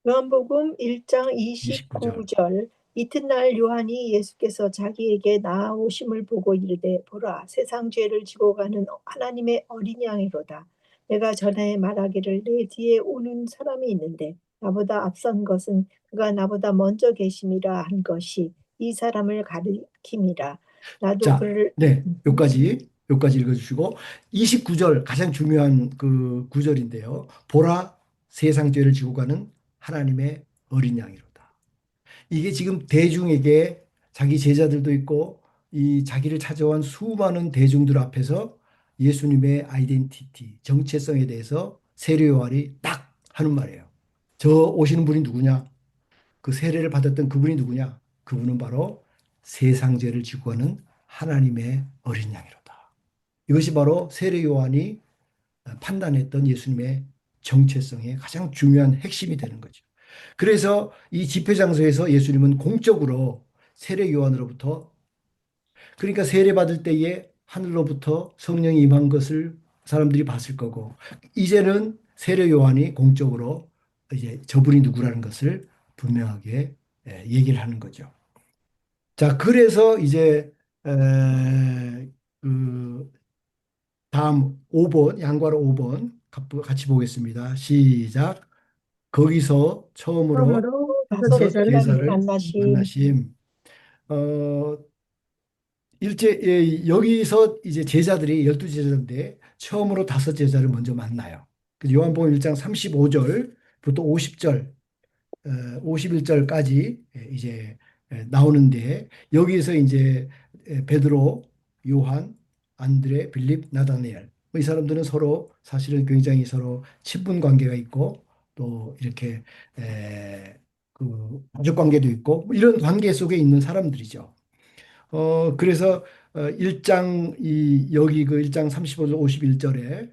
요한복음 1장 29절. 29절 이튿날 요한이 예수께서 자기에게 나아오심을 보고 이르되 보라 세상 죄를 지고 가는 하나님의 어린 양이로다. 내가 전에 말하기를 내 뒤에 오는 사람이 있는데 나보다 앞선 것은 그가 나보다 먼저 계심이라 한 것이 이 사람을 가리킴이라. 나도 자, 그를 네, 여기까지 읽어주시고 29절 가장 중요한 그 구절인데요. 보라 세상 죄를 지고 가는 하나님의 어린 양이로다. 이게 지금 대중에게 자기 제자들도 있고 이 자기를 찾아온 수많은 대중들 앞에서 예수님의 아이덴티티, 정체성에 대해서 세례 요한이 딱 하는 말이에요. 저 오시는 분이 누구냐? 그 세례를 받았던 그분이 누구냐? 그분은 바로 세상 죄를 지고 가는 하나님의 어린 양이로다. 이것이 바로 세례 요한이 판단했던 예수님의 정체성의 가장 중요한 핵심이 되는 거죠. 그래서 이 집회 장소에서 예수님은 공적으로 세례 요한으로부터 그러니까 세례 받을 때에 하늘로부터 성령이 임한 것을 사람들이 봤을 거고 이제는 세례 요한이 공적으로 이제 저분이 누구라는 것을 분명하게 얘기를 하는 거죠. 자, 그래서 이제 그 다음 5번 양과로 5번 같이 보겠습니다. 시작. 거기서 처음으로 처음으로 다섯 다섯 다섯 제자를 제자를 제자를 만나심. 만나심. 어, 여기서 이제 제자들이 12제자인데 처음으로 다섯 제자를 먼저 만나요. 그 요한복음 1장 35절부터 50절, 51절까지 이제 나오는데 여기에서 이제 베드로, 요한, 안드레, 빌립, 나다니엘 이 사람들은 서로 사실은 굉장히 서로 친분 관계가 있고 또 이렇게 그 가족 관계도 있고 뭐 이런 관계 속에 있는 사람들이죠. 그래서 1장 여기 그 1장 35절 51절에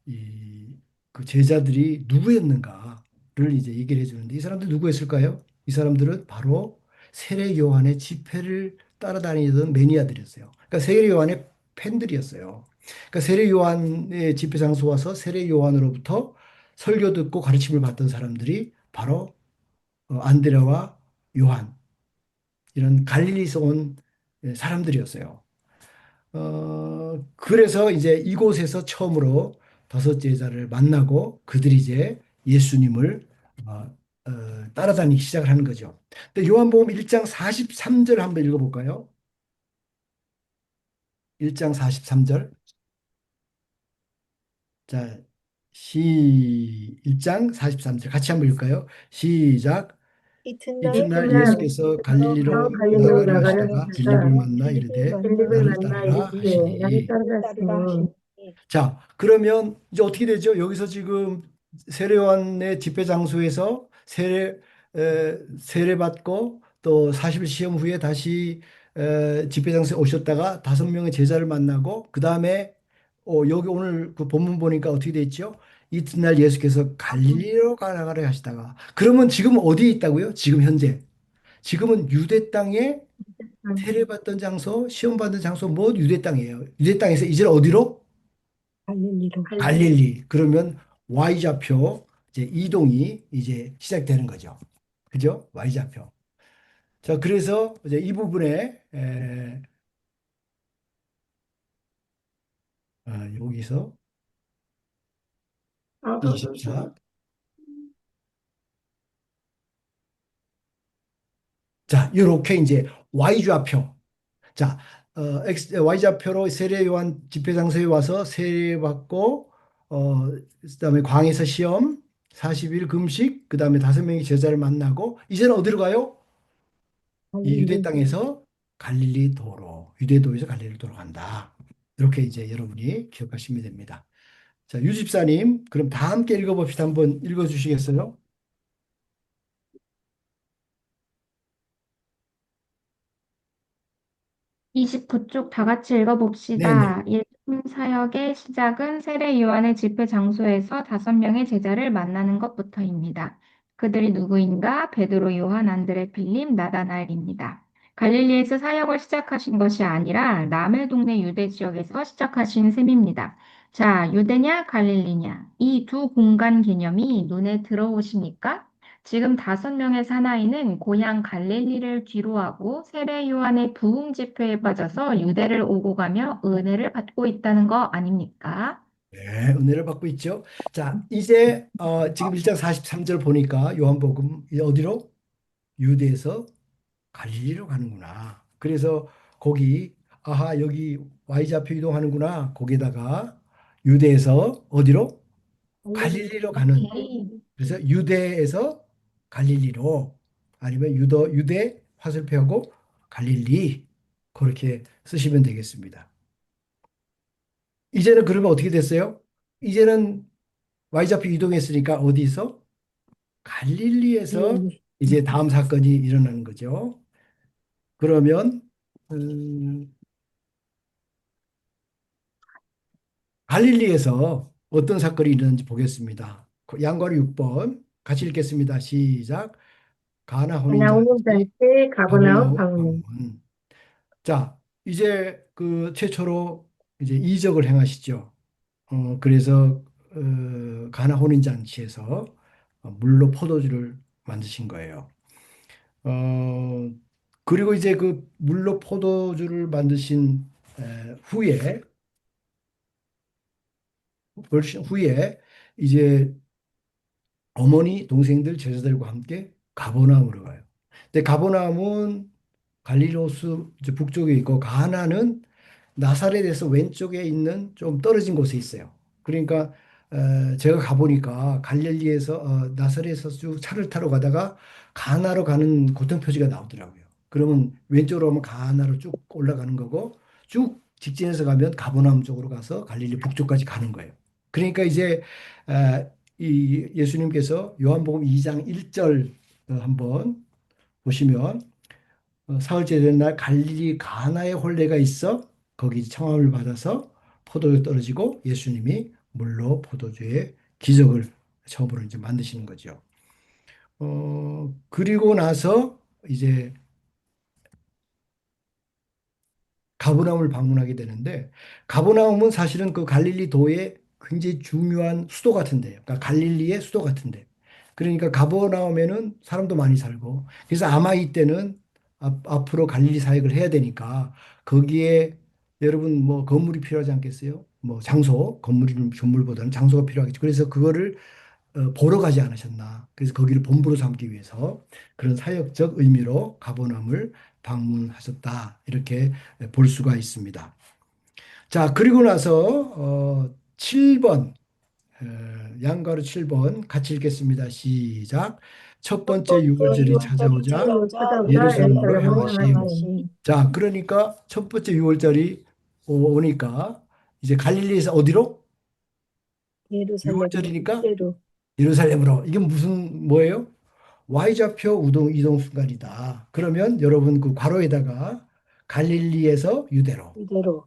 이그 제자들이 누구였는가를 이제 얘기를 해주는데 이 사람들 누구였을까요? 이 사람들은 바로 세례 요한의 집회를 따라다니던 매니아들이었어요. 그러니까 세례 요한의 팬들이었어요. 그러니까 세례 요한의 집회 장소 와서 세례 요한으로부터 설교 듣고 가르침을 받던 사람들이 바로 안드레와 요한 이런 갈릴리에서 온 사람들이었어요. 그래서 이제 이곳에서 처음으로 다섯 제자를 만나고 그들이 이제 예수님을 따라다니기 시작을 하는 거죠. 근데 요한복음 1장 43절 한번 읽어볼까요? 1장 43절. 자, 1장 43절 같이 한번 읽을까요? 시작. 이튿날 이튿날 이튿날 예수께서 예수께서 서 갈릴리로 갈릴리로 나가려 나가려 갈릴리로 하시다가 하시다가 빌립을 나가다가 만나 빌립을 이르되 만나 빌립을 나를 만나 이르되 따르라 이르시되 나를 하시니. 나를 따르라 따르라 하시니 자, 그러면 이제 어떻게 되죠? 여기서 지금 세례요한의 집회 장소에서 세례받고 또 40일 시험 후에 다시 집회 장소에 오셨다가 5명의 제자를 만나고 그 다음에 여기 오늘 그 본문 보니까 어떻게 돼 있죠? 이튿날 예수께서 갈릴리로 가나가려 하시다가 그러면 지금 어디에 있다고요? 지금 현재 지금은 유대 땅에 세례받던 장소, 시험 받는 장소 뭐 유대 땅이에요. 유대 땅에서 이제 어디로? 갈릴리로 갈릴리. 갈릴리. 그러면 Y좌표 이제 이동이 이제 시작되는 거죠. 그죠? Y좌표. 자, 그래서 이제 이 부분에 여기서 어, 24. 자, 이렇게 이제 Y좌표. 자, Y좌표로 세례 요한 집회 장소에 와서 세례받고 그다음에 광에서 시험 40일 금식 그다음에 5명의 제자를 만나고 이제는 어디로 가요? 이 유대 갈릴리 땅에서 갈릴리 도로, 유대도에서 갈릴리 도로 간다. 이렇게 이제 여러분이 기억하시면 됩니다. 자, 유집사님, 그럼 다 함께 읽어봅시다. 한번 읽어주시겠어요? 29쪽 다 같이 네네. 읽어봅시다. 예수님 사역의 시작은 세례 요한의 집회 장소에서 5명의 제자를 만나는 것부터입니다. 그들이 누구인가? 베드로, 요한, 안드레, 필립, 나다나엘입니다. 갈릴리에서 사역을 시작하신 것이 아니라 남의 동네 유대 지역에서 시작하신 셈입니다. 자, 유대냐, 갈릴리냐? 이 두 공간 개념이 눈에 들어오십니까? 지금 5명의 사나이는 고향 갈릴리를 뒤로하고 세례 요한의 부흥 집회에 빠져서 유대를 오고 가며 은혜를 받고 있다는 거 아닙니까? 네, 은혜를 받고 있죠. 자, 이제 지금 1장 43절 보니까 요한복음 이제 어디로? 유대에서 갈릴리로 가는구나. 그래서 거기 아하 여기 Y좌표 이동하는구나. 거기다가 유대에서 어디로? 갈릴리로 가는. 오케이. 그래서 유대에서 갈릴리로 아니면 유대 화살표하고 갈릴리 그렇게 쓰시면 되겠습니다. 이제는 그러면 어떻게 됐어요? 이제는 Y좌표 이동했으니까 어디서? 갈릴리에서 갈릴리 이제 다음 사건이 일어나는 거죠. 그러면 음, 갈릴리에서 어떤 사건이 일어났는지 보겠습니다. 양과로 6번 같이 읽겠습니다. 시작. 가나 가나오는 혼인잔치 잔치 가버나움 가버나움 방문. 방문. 자, 이제 그 최초로 이제 이적을 행하시죠. 그래서 가나 혼인잔치에서 물로 포도주를 만드신 거예요. 어, 그리고 이제 그 물로 포도주를 만드신 후에 훨씬 후에 이제 어머니 동생들 제자들과 함께 가버나움으로 가요. 근데 가버나움은 갈릴로스 이제 북쪽에 있고 가나는 나사렛에서 왼쪽에 있는 좀 떨어진 곳에 있어요. 그러니까 제가 가보니까 갈릴리에서 나사렛에서 쭉 차를 타러 가다가 가나로 가는 교통표지가 나오더라고요. 그러면 왼쪽으로 가면 가나로 쭉 올라가는 거고 쭉 직진해서 가면 가버나움 쪽으로 가서 갈릴리 북쪽까지 가는 거예요. 그러니까 이제 이 예수님께서 요한복음 2장 1절 한번 보시면 사흘째 되는 날 갈릴리 가나에 혼례가 있어 거기 청함을 받아서 포도주 떨어지고 예수님이 물로 포도주의 기적을 처음으로 이제 만드시는 거죠. 그리고 나서 이제 가버나움을 방문하게 되는데 가버나움은 사실은 그 갈릴리 도의 굉장히 중요한 수도 같은데요. 그러니까 갈릴리의 수도 같은데. 그러니까 가버나움에는 사람도 많이 살고 그래서 아마 이때는 앞으로 갈릴리 사역을 해야 되니까 거기에 여러분 뭐 건물이 필요하지 않겠어요? 뭐 장소, 건물보다는 장소가 필요하겠죠. 그래서 그거를 보러 가지 않으셨나. 그래서 거기를 본부로 삼기 위해서 그런 사역적 의미로 가버나움을 방문하셨다. 이렇게 볼 수가 있습니다. 자, 그리고 나서 7번 양가로 7번 같이 읽겠습니다. 시작. 첫 첫 번째 번째 6월절이 유월절이 찾아오자 찾아오자 예루살렘으로 예루살렘으로 향하심. 향하심. 자, 그러니까 첫 번째 6월절이 오니까 이제 갈릴리에서 어디로? 예루살렘으로 6월절이니까 이대로 예루살렘으로. 이게 무슨 뭐예요? Y좌표 이동 순간이다. 그러면 여러분 그 괄호에다가 갈릴리에서 유대로, 이대로.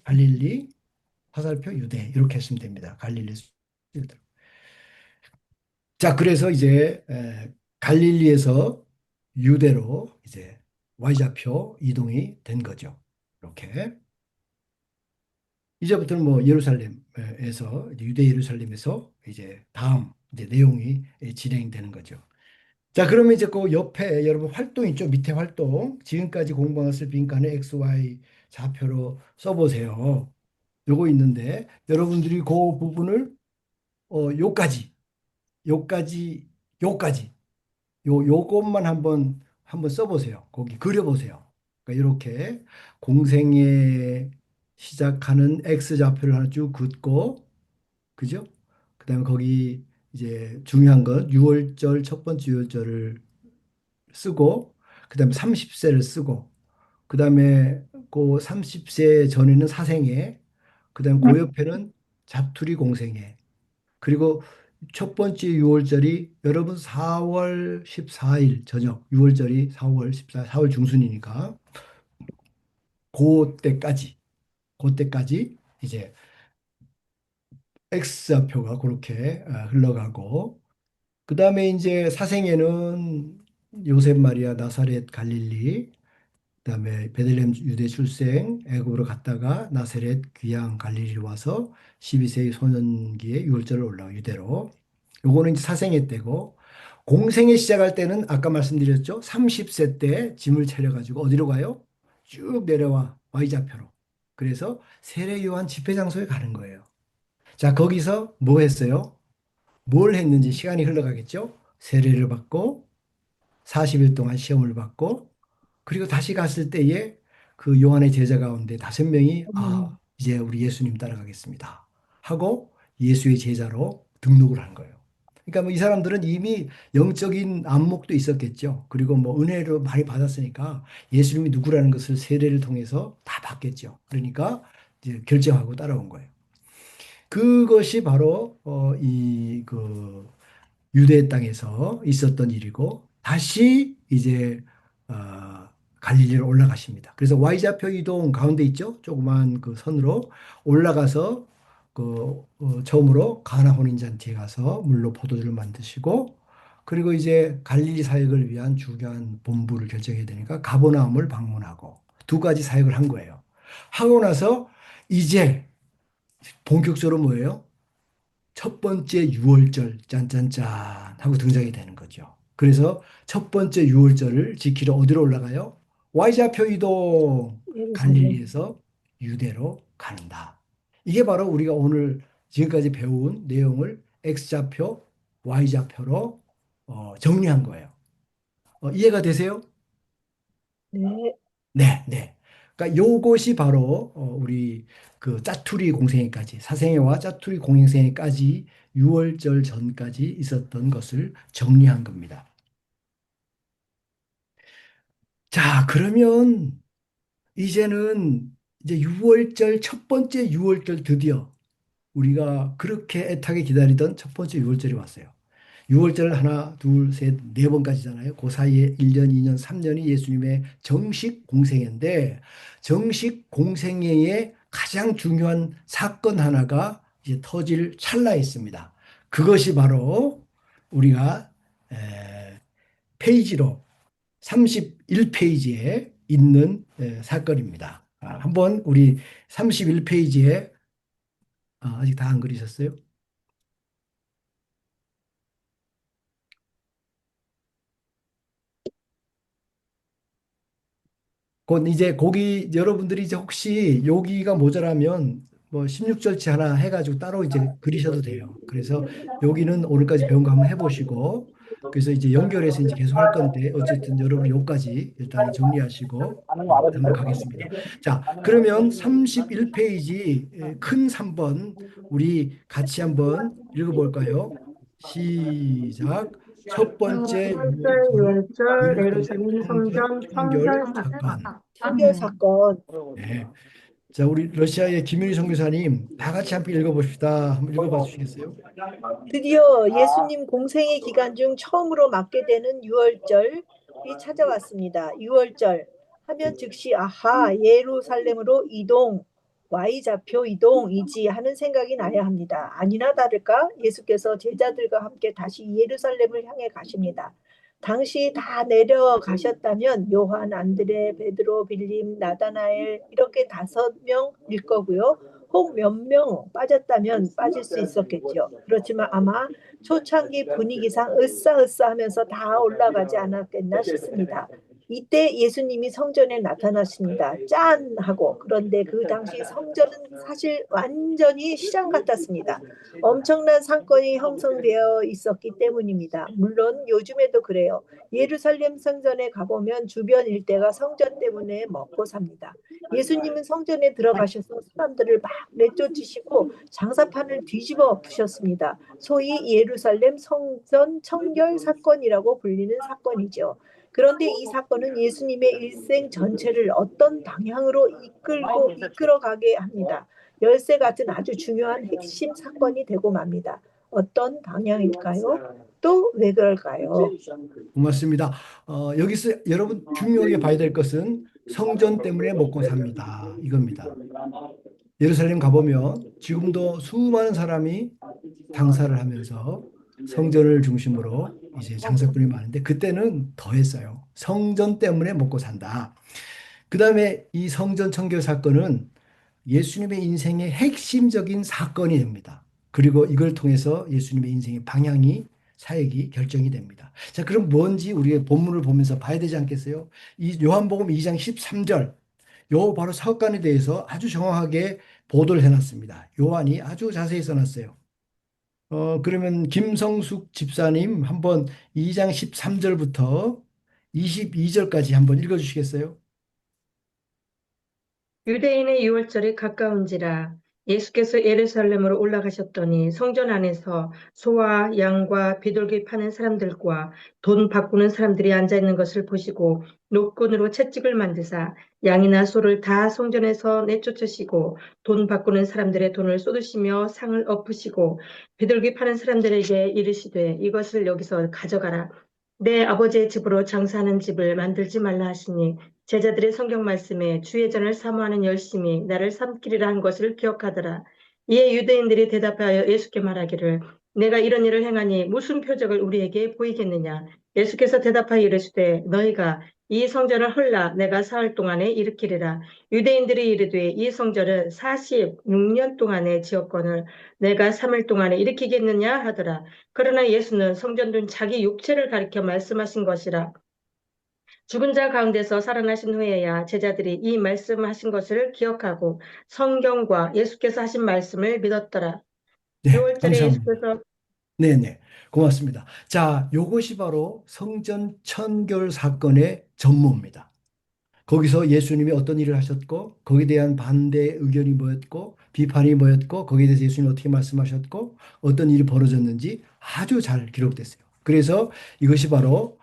갈릴리 화살표 유대 이렇게 했으면 됩니다. 갈릴리에서 유대로. 자, 그래서 이제 갈릴리에서 유대로 이제 Y좌표 이동이 된 거죠. 이렇게. 이제부터는 뭐 예루살렘에서 유대 예루살렘에서 이제 다음 이제 내용이 진행되는 거죠. 자, 그러면 이제 그 옆에 여러분 활동 있죠? 밑에 활동. 지금까지 공부했을 빈칸에 XY 좌표로 써보세요. 요거 있는데 여러분들이 그 부분을 요까지, 요까지, 요까지 요것만 한번 써보세요. 거기 그려보세요. 그러니까 이렇게 공생에 시작하는 X 좌표를 하나 쭉 긋고, 그죠? 그다음에 거기 이제 중요한 건 6월절 첫 번째 유월절을 쓰고, 그다음에 30세를 쓰고, 그다음에 그 30세 전에는 사생애, 그다음에 그 옆에는 자투리 공생애, 그리고 첫 번째 6월절이 여러분 4월 14일 저녁, 6월절이 4월 14일, 4월 중순이니까 그때까지, 그때까지 이제 X좌표가 그렇게 흘러가고, 그 다음에 이제 사생에는 요셉 마리아 나사렛 갈릴리, 그다음에 베들레헴 유대 출생, 애굽으로 갔다가 나사렛 귀양 갈릴리 와서 12세의 소년기에 유월절을 올라와 유대로. 요거는 이제 사생애 때고, 공생애 시작할 때는 아까 말씀드렸죠. 30세 때 짐을 차려가지고 어디로 가요? 쭉 내려와 Y좌표로. 그래서 세례 요한 집회 장소에 가는 거예요. 자, 거기서 뭐 했어요? 뭘 했는지 시간이 흘러가겠죠. 세례를 받고 40일 동안 시험을 받고, 그리고 다시 갔을 때에 그 요한의 제자 가운데 5명이 이제 우리 예수님 따라가겠습니다 하고 예수의 제자로 등록을 한 거예요. 그러니까 뭐 이 사람들은 이미 영적인 안목도 있었겠죠. 그리고 뭐 은혜를 많이 받았으니까 예수님이 누구라는 것을 세례를 통해서 다 봤겠죠. 그러니까 이제 결정하고 따라온 거예요. 그것이 바로 이그 유대 땅에서 있었던 일이고, 다시 이제 어, 갈릴리로 올라가십니다. 그래서 Y좌표 이동 가운데 있죠? 조그만 그 선으로 올라가서 그 처음으로 가나 혼인잔치에 가서 물로 포도주를 만드시고, 그리고 이제 갈릴리 사역을 위한 중요한 본부를 결정해야 되니까 가버나움을 방문하고, 두 가지 사역을 한 거예요. 하고 나서 이제 본격적으로 뭐예요? 첫 번째 유월절 짠짠짠 하고 등장이 되는 거죠. 그래서 첫 번째 유월절을 지키러 어디로 올라가요? Y좌표 이동, 예루살렘. 갈릴리에서 유대로 가는다. 이게 바로 우리가 오늘 지금까지 배운 내용을 X좌표, Y좌표로 정리한 거예요. 이해가 되세요? 네. 네, 네. 그러니까 요것이 바로 우리 그 짜투리 공생애까지, 사생애와 짜투리 공생애까지 6월절 전까지 있었던 것을 정리한 겁니다. 자, 그러면 이제는 이제 6월절 첫 번째 6월절 드디어 우리가 그렇게 애타게 기다리던 첫 번째 6월절이 왔어요. 6월절 하나, 둘, 셋, 네 번까지잖아요. 그 사이에 1년, 2년, 3년이 예수님의 정식 공생애인데, 정식 공생애의 가장 중요한 사건 하나가 이제 터질 찰나에 있습니다. 그것이 바로 우리가 페이지로 31페이지에 있는 사건입니다. 한번 우리 31페이지에 아직 다 안 그리셨어요? 곧 이제 거기 여러분들이 이제 혹시 여기가 모자라면 뭐 16절치 하나 해가지고 따로 이제 그리셔도 돼요. 그래서 여기는 오늘까지 배운 거 한번 해보시고, 그래서 이제 연결해서 이제 계속 할 건데 어쨌든 여러분 여기까지 일단 정리하시고 한번 가겠습니다. 자, 그러면 31페이지 큰 3번 우리 같이 한번 읽어볼까요? 시작. 첫 번째 첫 번째 유월절 예루살렘 예루살렘 성전 성전 청결 청결 사건. 사건. 청결 사건. 네. 자, 우리 러시아의 김윤희 선교사님 다 같이 함께 읽어봅시다. 한번 읽어봐 주시겠어요? 드디어 예수님 공생의 기간 중 처음으로 맞게 되는 유월절이 찾아왔습니다. 유월절 하면 즉시 아하 예루살렘으로 이동 Y좌표 이동이지 하는 생각이 나야 합니다. 아니나 다를까 예수께서 제자들과 함께 다시 예루살렘을 향해 가십니다. 당시 다 내려가셨다면 요한, 안드레, 베드로, 빌림, 나다나엘 이렇게 5명일 거고요. 혹 몇 명 빠졌다면 빠질 수 있었겠죠. 그렇지만 아마 초창기 분위기상 으쌰으쌰하면서 다 올라가지 않았겠나 싶습니다. 이때 예수님이 성전에 나타났습니다. 짠! 하고. 그런데 그 당시 성전은 사실 완전히 시장 같았습니다. 엄청난 상권이 형성되어 있었기 때문입니다. 물론 요즘에도 그래요. 예루살렘 성전에 가보면 주변 일대가 성전 때문에 먹고 삽니다. 예수님은 성전에 들어가셔서 사람들을 막 내쫓으시고 장사판을 뒤집어 엎으셨습니다. 소위 예루살렘 성전 청결 사건이라고 불리는 사건이죠. 그런데 이 사건은 예수님의 일생 전체를 어떤 방향으로 이끌어가게 합니다. 열쇠 같은 아주 중요한 핵심 사건이 되고 맙니다. 어떤 방향일까요? 또 왜 그럴까요? 고맙습니다. 여기서 여러분 중요하게 봐야 될 것은 성전 때문에 먹고 삽니다. 이겁니다. 예루살렘 가보면 지금도 수많은 사람이 장사를 하면서 성전을 중심으로 이제 장사꾼이 많은데 그때는 더했어요. 성전 때문에 먹고 산다. 그 다음에 이 성전 청결 사건은 예수님의 인생의 핵심적인 사건이 됩니다. 그리고 이걸 통해서 예수님의 인생의 방향이 사역이 결정이 됩니다. 자, 그럼 뭔지 우리가 본문을 보면서 봐야 되지 않겠어요? 이 요한복음 2장 13절 요 바로 사건에 대해서 아주 정확하게 보도를 해놨습니다. 요한이 아주 자세히 써놨어요. 그러면 김성숙 집사님 한번 2장 13절부터 22절까지 한번 읽어주시겠어요? 유대인의 유월절이 가까운지라 예수께서 예루살렘으로 올라가셨더니 성전 안에서 소와 양과 비둘기 파는 사람들과 돈 바꾸는 사람들이 앉아 있는 것을 보시고 노끈으로 채찍을 만드사 양이나 소를 다 성전에서 내쫓으시고 돈 바꾸는 사람들의 돈을 쏟으시며 상을 엎으시고 비둘기 파는 사람들에게 이르시되 이것을 여기서 가져가라. 내 아버지의 집으로 장사하는 집을 만들지 말라 하시니 제자들의 성경 말씀에 주의 전을 사모하는 열심이 나를 삼키리라 한 것을 기억하더라. 이에 유대인들이 대답하여 예수께 말하기를 내가 이런 일을 행하니 무슨 표적을 우리에게 보이겠느냐. 예수께서 대답하여 이르시되 너희가 이 성전을 헐라 내가 사흘 동안에 일으키리라. 유대인들이 이르되 이 성전을 46년 동안에 지었거늘 내가 3일 동안에 일으키겠느냐 하더라. 그러나 예수는 성전된 자기 육체를 가리켜 말씀하신 것이라. 죽은 자 가운데서 살아나신 후에야 제자들이 이 말씀하신 것을 기억하고 성경과 예수께서 하신 말씀을 믿었더라. 네, 6월절에 감사합니다. 예수께서 네네. 고맙습니다. 자, 요것이 바로 성전 천결 사건의 전모입니다. 거기서 예수님이 어떤 일을 하셨고, 거기에 대한 반대 의견이 뭐였고, 비판이 뭐였고, 거기에 대해서 예수님이 어떻게 말씀하셨고, 어떤 일이 벌어졌는지 아주 잘 기록됐어요. 그래서 이것이 바로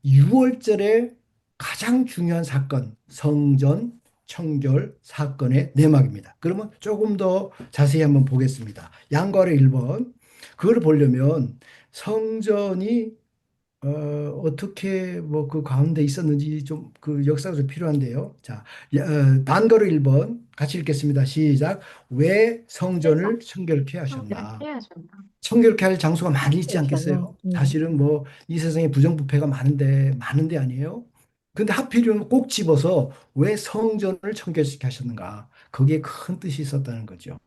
6월절의 가장 중요한 사건, 성전 청결 사건의 내막입니다. 그러면 조금 더 자세히 한번 보겠습니다. 양과로 1번. 그걸 보려면 성전이 어떻게 뭐 그 가운데 있었는지 좀 그 역사가 좀 필요한데요. 자, 단거로 1번 같이 읽겠습니다. 시작. 왜 성전을 청결케 하셨나? 이렇게 하셨나? 청결케 할 장소가 많이 있지 그렇잖아. 않겠어요? 사실은 뭐 이 세상에 부정부패가 많은데 아니에요? 근데 하필이면 꼭 집어서 왜 성전을 청결시켜 하셨는가? 거기에 큰 뜻이 있었다는 거죠.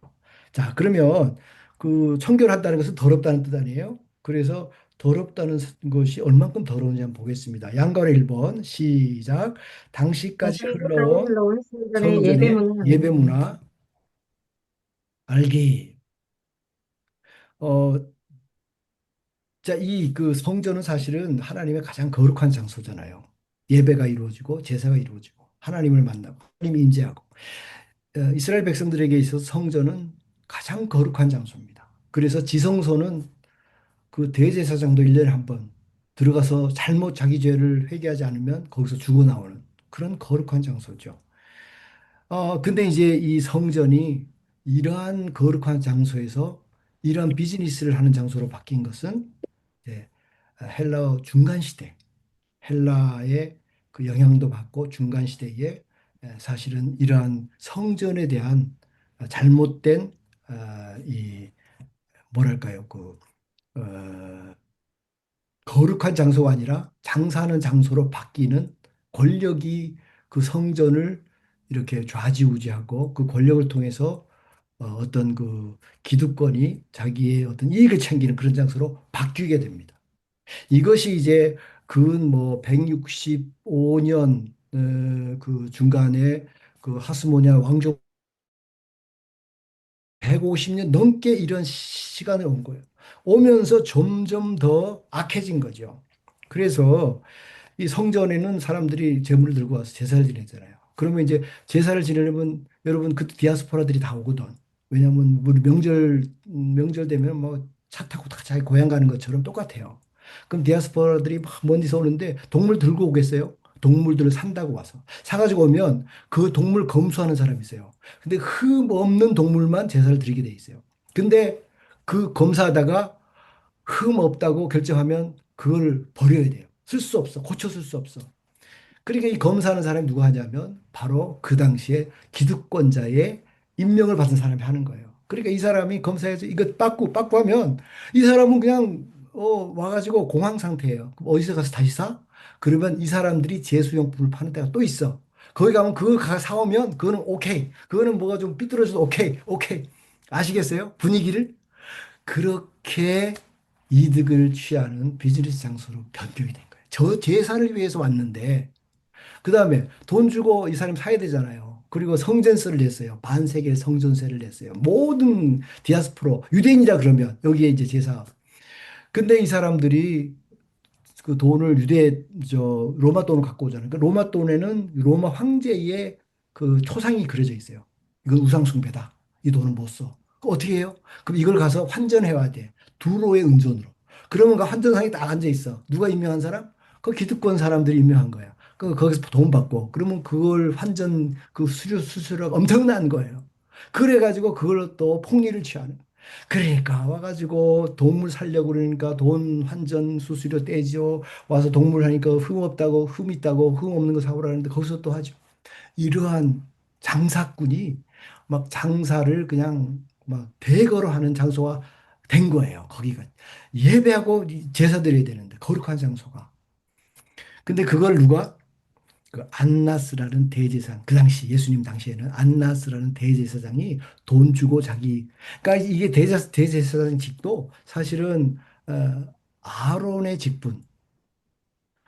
자, 그러면 그 청결한다는 것은 더럽다는 뜻 아니에요? 그래서 더럽다는 것이 얼만큼 더러운지 한번 보겠습니다. 양갈의 1번 시작. 당시까지 당시까지 흘러온 흘러온 성전의 성전의 예배 예배문은 문화 알기. 어, 자, 이 그 성전은 사실은 하나님의 가장 거룩한 장소잖아요. 예배가 이루어지고 제사가 이루어지고 하나님을 만나고 하나님이 임재하고 이스라엘 백성들에게 있어서 성전은 가장 거룩한 장소입니다. 그래서 지성소는 그 대제사장도 1년에 한 번 들어가서 잘못 자기 죄를 회개하지 않으면 거기서 죽어 나오는 그런 거룩한 장소죠. 근데 이제 이 성전이 이러한 거룩한 장소에서 이러한 비즈니스를 하는 장소로 바뀐 것은 이제 헬라 중간 시대, 헬라의 그 영향도 받고 중간 시대에 사실은 이러한 성전에 대한 잘못된 이 뭐랄까요 그 어, 거룩한 장소가 아니라 장사하는 장소로 바뀌는 권력이 그 성전을 이렇게 좌지우지하고 그 권력을 통해서 어떤 그 기득권이 자기의 어떤 이익을 챙기는 그런 장소로 바뀌게 됩니다. 이것이 이제 근 뭐 165년 그 중간에 그 하스모니아 왕조 150년 넘게 이런 시간을 온 거예요. 오면서 점점 더 악해진 거죠. 그래서 이 성전에는 사람들이 제물을 들고 와서 제사를 지내잖아요. 그러면 이제 제사를 지내려면 여러분 그때 디아스포라들이 다 오거든. 왜냐하면 우리 명절 되면 뭐 차 타고 다 자기 고향 가는 것처럼 똑같아요. 그럼 디아스포라들이 막 먼 데서 오는데 동물 들고 오겠어요? 동물들을 산다고 와서 사가지고 오면 그 동물 검수하는 사람이 있어요. 근데 흠 없는 동물만 제사를 드리게 돼 있어요. 근데 그 검사하다가 흠 없다고 결정하면 그걸 버려야 돼요. 쓸 수 없어. 고쳐 쓸 수 없어. 그러니까 이 검사하는 사람이 누가 하냐면 바로 그 당시에 기득권자의 임명을 받은 사람이 하는 거예요. 그러니까 이 사람이 검사해서 이거 빠꾸 하면 이 사람은 그냥 와가지고 공황 상태예요. 그럼 어디서 가서 다시 사? 그러면 이 사람들이 제수용품을 파는 데가 또 있어. 거기 가면 그거 사오면 그거는 오케이. 그거는 뭐가 좀 삐뚤어져도 오케이. 오케이. 아시겠어요? 분위기를? 그렇게 이득을 취하는 비즈니스 장소로 변경이 된 거예요. 저 제사를 위해서 왔는데 그 다음에 돈 주고 이 사람 사야 되잖아요. 그리고 성전세를 냈어요. 반세계 성전세를 냈어요. 모든 디아스포라 유대인이라 그러면 여기에 이제 제사. 근데 이 사람들이 그 돈을 로마 돈을 갖고 오잖아요. 그 로마 돈에는 로마 황제의 그 초상이 그려져 있어요. 이건 우상 숭배다. 이 돈은 못 써. 그 어떻게 해요? 그럼 이걸 가서 환전해 와야 돼. 두로의 은전으로. 그러면 그 환전상에 딱 앉아 있어. 누가 임명한 사람? 그 기득권 사람들이 임명한 거야. 거기서 돈 받고. 그러면 그걸 환전 그 수수료가 엄청난 거예요. 그래가지고 그걸 또 폭리를 취하는. 그러니까 와가지고 동물 살려고 그러니까 돈 환전 수수료 떼죠. 와서 동물 하니까 흠 없다고 흠 있다고 흠 없는 거 사오라는데 거기서 또 하죠. 이러한 장사꾼이 막 장사를 그냥 막 대거로 하는 장소가 된 거예요. 거기가 예배하고 제사 드려야 되는데 거룩한 장소가. 근데 그걸 누가 그 안나스라는 대제사장 그 당시 예수님 당시에는 안나스라는 대제사장이 돈 주고 자기 그러니까 이게 대제사장직도 사실은 아론의 직분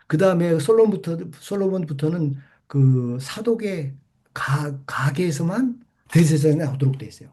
그 다음에 솔로몬부터는 그 사독의 가게에서만 대제사장이 나오도록 돼 있어요.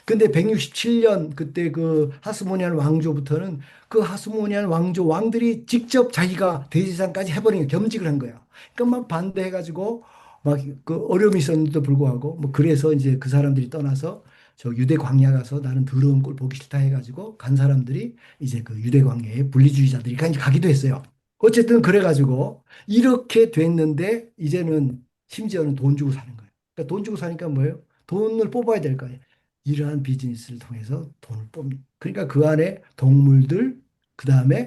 근데 167년 그때 그 하스모니안 왕조부터는 그 하스모니안 왕조 왕들이 직접 자기가 대제사장까지 해버린 겸직을 한 거야. 그러니까 막 반대해가지고 막 그 어려움이 있었는데도 불구하고 뭐 그래서 이제 그 사람들이 떠나서 저 유대 광야 가서 나는 더러운 꼴 보기 싫다 해가지고 간 사람들이 이제 그 유대 광야에 분리주의자들이 가기도 했어요. 어쨌든 그래가지고 이렇게 됐는데 이제는 심지어는 돈 주고 사는 거예요. 그러니까 돈 주고 사니까 뭐예요? 돈을 뽑아야 될 거 아니에요. 이러한 비즈니스를 통해서 돈을 뽑는. 그러니까 그 안에 동물들, 그 다음에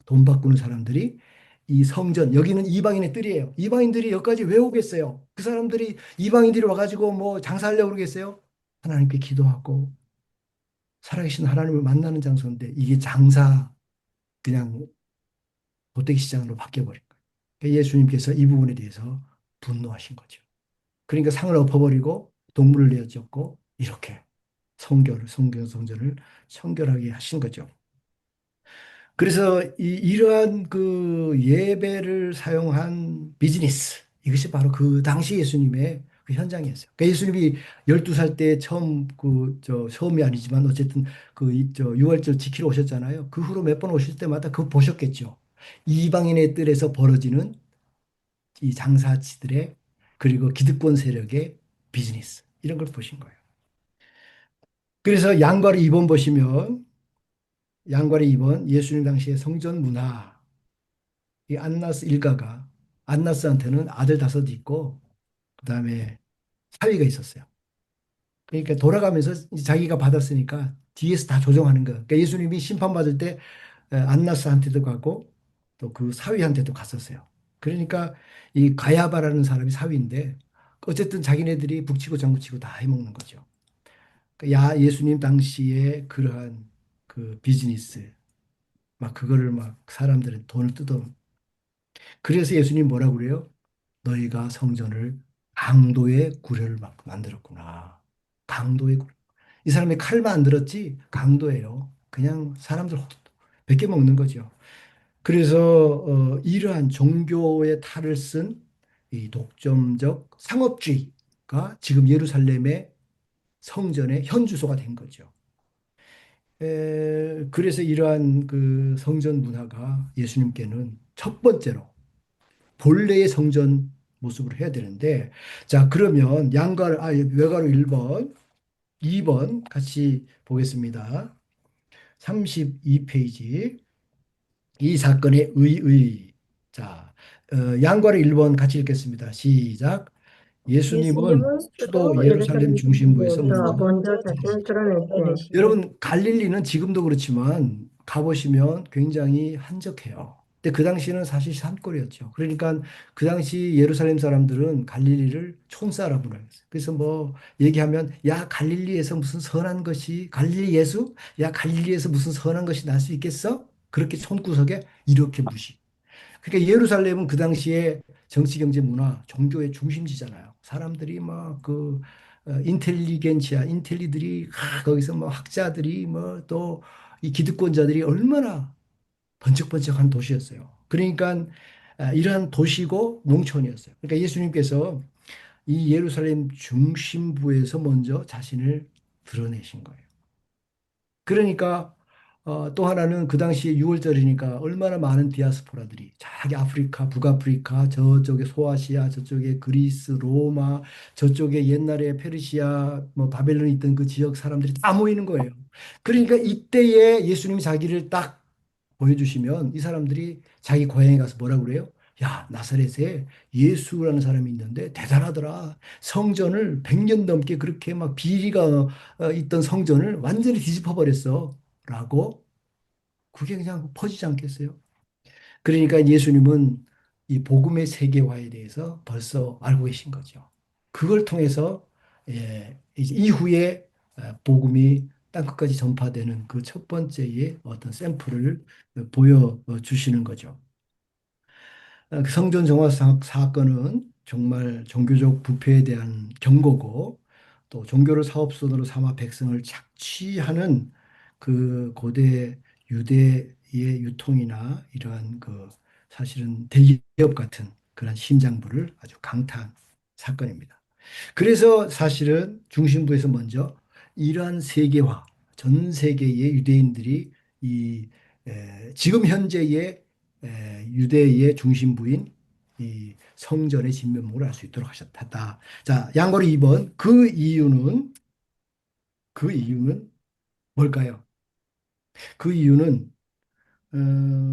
돈 바꾸는 사람들이 이 성전, 여기는 이방인의 뜰이에요. 이방인들이 여기까지 왜 오겠어요? 그 사람들이 이방인들이 와가지고 뭐 장사하려고 그러겠어요? 하나님께 기도하고 살아계신 하나님을 만나는 장소인데 이게 장사 그냥 보태기 시장으로 바뀌어버린 거예요. 그러니까 예수님께서 이 부분에 대해서 분노하신 거죠. 그러니까 상을 엎어버리고 동물을 내어줬고 이렇게 성전을 청결하게 하신 거죠. 그래서 이러한 그 예배를 사용한 비즈니스 이것이 바로 그 당시 예수님의 그 현장이었어요. 그러니까 예수님이 12살 때 처음 처음이 아니지만 어쨌든 그 유월절 지키러 오셨잖아요. 그 후로 몇 번 오실 때마다 그거 보셨겠죠. 이방인의 뜰에서 벌어지는 이 장사치들의 그리고 기득권 세력의 비즈니스 이런 걸 보신 거예요. 그래서 양과를 2번 보시면 양괄의 2번 예수님 당시의 성전 문화. 이 안나스 일가가 안나스한테는 아들 다섯 있고 그다음에 사위가 있었어요. 그러니까 돌아가면서 이제 자기가 받았으니까 뒤에서 다 조정하는 거예요. 그러니까 예수님이 심판받을 때 안나스한테도 가고 또 그 사위한테도 갔었어요. 그러니까 이 가야바라는 사람이 사위인데 어쨌든 자기네들이 북치고 장구치고 다 해먹는 거죠. 그러니까 예수님 당시에 그러한 그 비즈니스 막 그거를 막 사람들은 돈을 뜯어. 그래서 예수님 뭐라고 그래요? 너희가 성전을 강도의 구려를 막 만들었구나. 강도의 구려. 이 사람이 칼만 안 들었지 강도예요. 그냥 사람들 베껴 먹는 거죠. 그래서 이러한 종교의 탈을 쓴 이 독점적 상업주의가 지금 예루살렘의 성전의 현주소가 된 거죠. 그래서 이러한 그 성전 문화가 예수님께는 첫 번째로 본래의 성전 모습으로 해야 되는데 자 그러면 외가로 1번, 2번 같이 보겠습니다. 32페이지 이 사건의 의의 자 양과로 1번 같이 읽겠습니다. 시작. 예수님은 예수님은 수도 수도 예루살렘 예루살렘 중심부에서 중심부에서 먼저 먼저 자신을 자신을 드러냈으니 여러분 갈릴리는 지금도 그렇지만 가보시면 굉장히 한적해요. 근데 그 당시에는 사실 산골이었죠. 그러니까 그 당시 예루살렘 사람들은 갈릴리를 촌사람으로 했어요. 그래서 뭐 얘기하면 야 갈릴리에서 무슨 선한 것이 갈릴리 예수? 야 갈릴리에서 무슨 선한 것이 날 수 있겠어? 그렇게 촌구석에 이렇게 무시. 그러니까 예루살렘은 그 당시에 정치, 경제, 문화, 종교의 중심지잖아요. 사람들이 막 그 인텔리겐치아, 인텔리들이 거기서 뭐 학자들이 뭐 또 이 기득권자들이 얼마나 번쩍번쩍한 도시였어요. 그러니까 이러한 도시고 농촌이었어요. 그러니까 예수님께서 이 예루살렘 중심부에서 먼저 자신을 드러내신 거예요. 그러니까 또 하나는 그 당시에 6월절이니까 얼마나 많은 디아스포라들이 저기 아프리카, 북아프리카, 저쪽에 소아시아, 저쪽에 그리스, 로마, 저쪽에 옛날에 페르시아, 뭐 바벨론에 있던 그 지역 사람들이 다 모이는 거예요. 그러니까 이때에 예수님이 자기를 딱 보여주시면 이 사람들이 자기 고향에 가서 뭐라고 그래요? 야, 나사렛에 예수라는 사람이 있는데 대단하더라. 성전을 100년 넘게 그렇게 막 비리가 있던 성전을 완전히 뒤집어 버렸어. 라고 그게 그냥 퍼지지 않겠어요? 그러니까 예수님은 이 복음의 세계화에 대해서 벌써 알고 계신 거죠. 그걸 통해서 이제 이후에 복음이 땅끝까지 전파되는 그 첫 번째의 어떤 샘플을 보여주시는 거죠. 그 성전 정화 사건은 정말 종교적 부패에 대한 경고고 또 종교를 사업선으로 삼아 백성을 착취하는 그 고대 유대의 유통이나 이러한 그 사실은 대기업 같은 그런 심장부를 아주 강타한 사건입니다. 그래서 사실은 중심부에서 먼저 이러한 세계화, 전 세계의 유대인들이 이 지금 현재의 유대의 중심부인 이 성전의 진면목을 알 수 있도록 하셨다. 자, 양거리 2번. 그 이유는 뭘까요? 그 이유는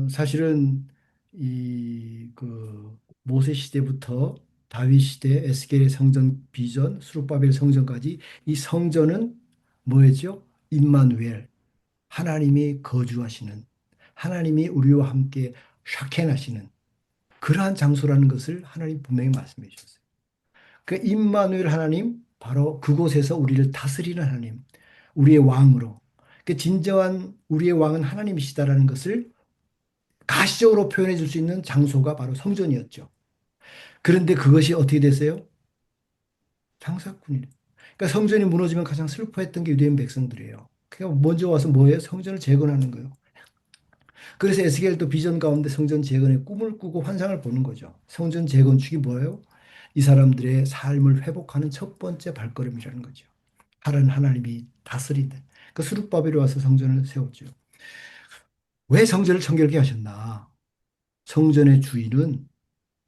사실은 이 그 모세 시대부터 다윗 시대, 에스겔의 성전 비전, 수룹바벨 성전까지 이 성전은 뭐였죠? 임마누엘, 하나님이 거주하시는, 하나님이 우리와 함께 샤켄하시는 그러한 장소라는 것을 하나님 분명히 말씀해 주셨어요. 그 임마누엘 하나님, 바로 그곳에서 우리를 다스리는 하나님, 우리의 왕으로. 그 진정한 우리의 왕은 하나님이시다라는 것을 가시적으로 표현해 줄 수 있는 장소가 바로 성전이었죠. 그런데 그것이 어떻게 됐어요? 장사꾼이래. 그러니까 성전이 무너지면 가장 슬퍼했던 게 유대인 백성들이에요. 그러니까 먼저 와서 뭐예요? 성전을 재건하는 거예요. 그래서 에스겔도 비전 가운데 성전 재건의 꿈을 꾸고 환상을 보는 거죠. 성전 재건축이 뭐예요? 이 사람들의 삶을 회복하는 첫 번째 발걸음이라는 거죠. 다른 하나님이 다스린다. 그 수룹바벨이 와서 성전을 세웠죠. 왜 성전을 청결케 하셨나? 성전의 주인은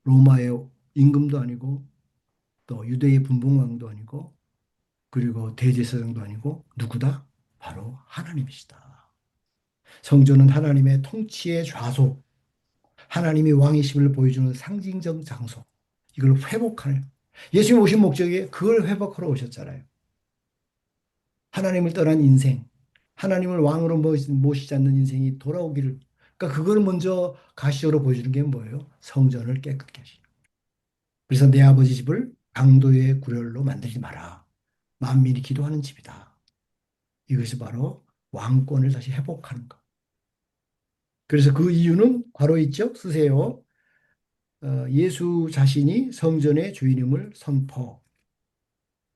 로마의 임금도 아니고 또 유대의 분봉왕도 아니고 그리고 대제사장도 아니고 누구다? 바로 하나님이시다. 성전은 하나님의 통치의 좌소, 하나님이 왕이심을 보여주는 상징적 장소. 이걸 회복하는. 예수님 오신 목적이 그걸 회복하러 오셨잖아요. 하나님을 떠난 인생, 하나님을 왕으로 모시지 않는 인생이 돌아오기를. 그러니까 그걸 먼저 가시적으로 보여주는 게 뭐예요? 성전을 깨끗게 하시는. 그래서 내 아버지 집을 강도의 구렬로 만들지 마라. 만민이 기도하는 집이다. 이것이 바로 왕권을 다시 회복하는 것. 그래서 그 이유는 괄호 있죠? 쓰세요. 예수 자신이 성전의 주인임을 선포.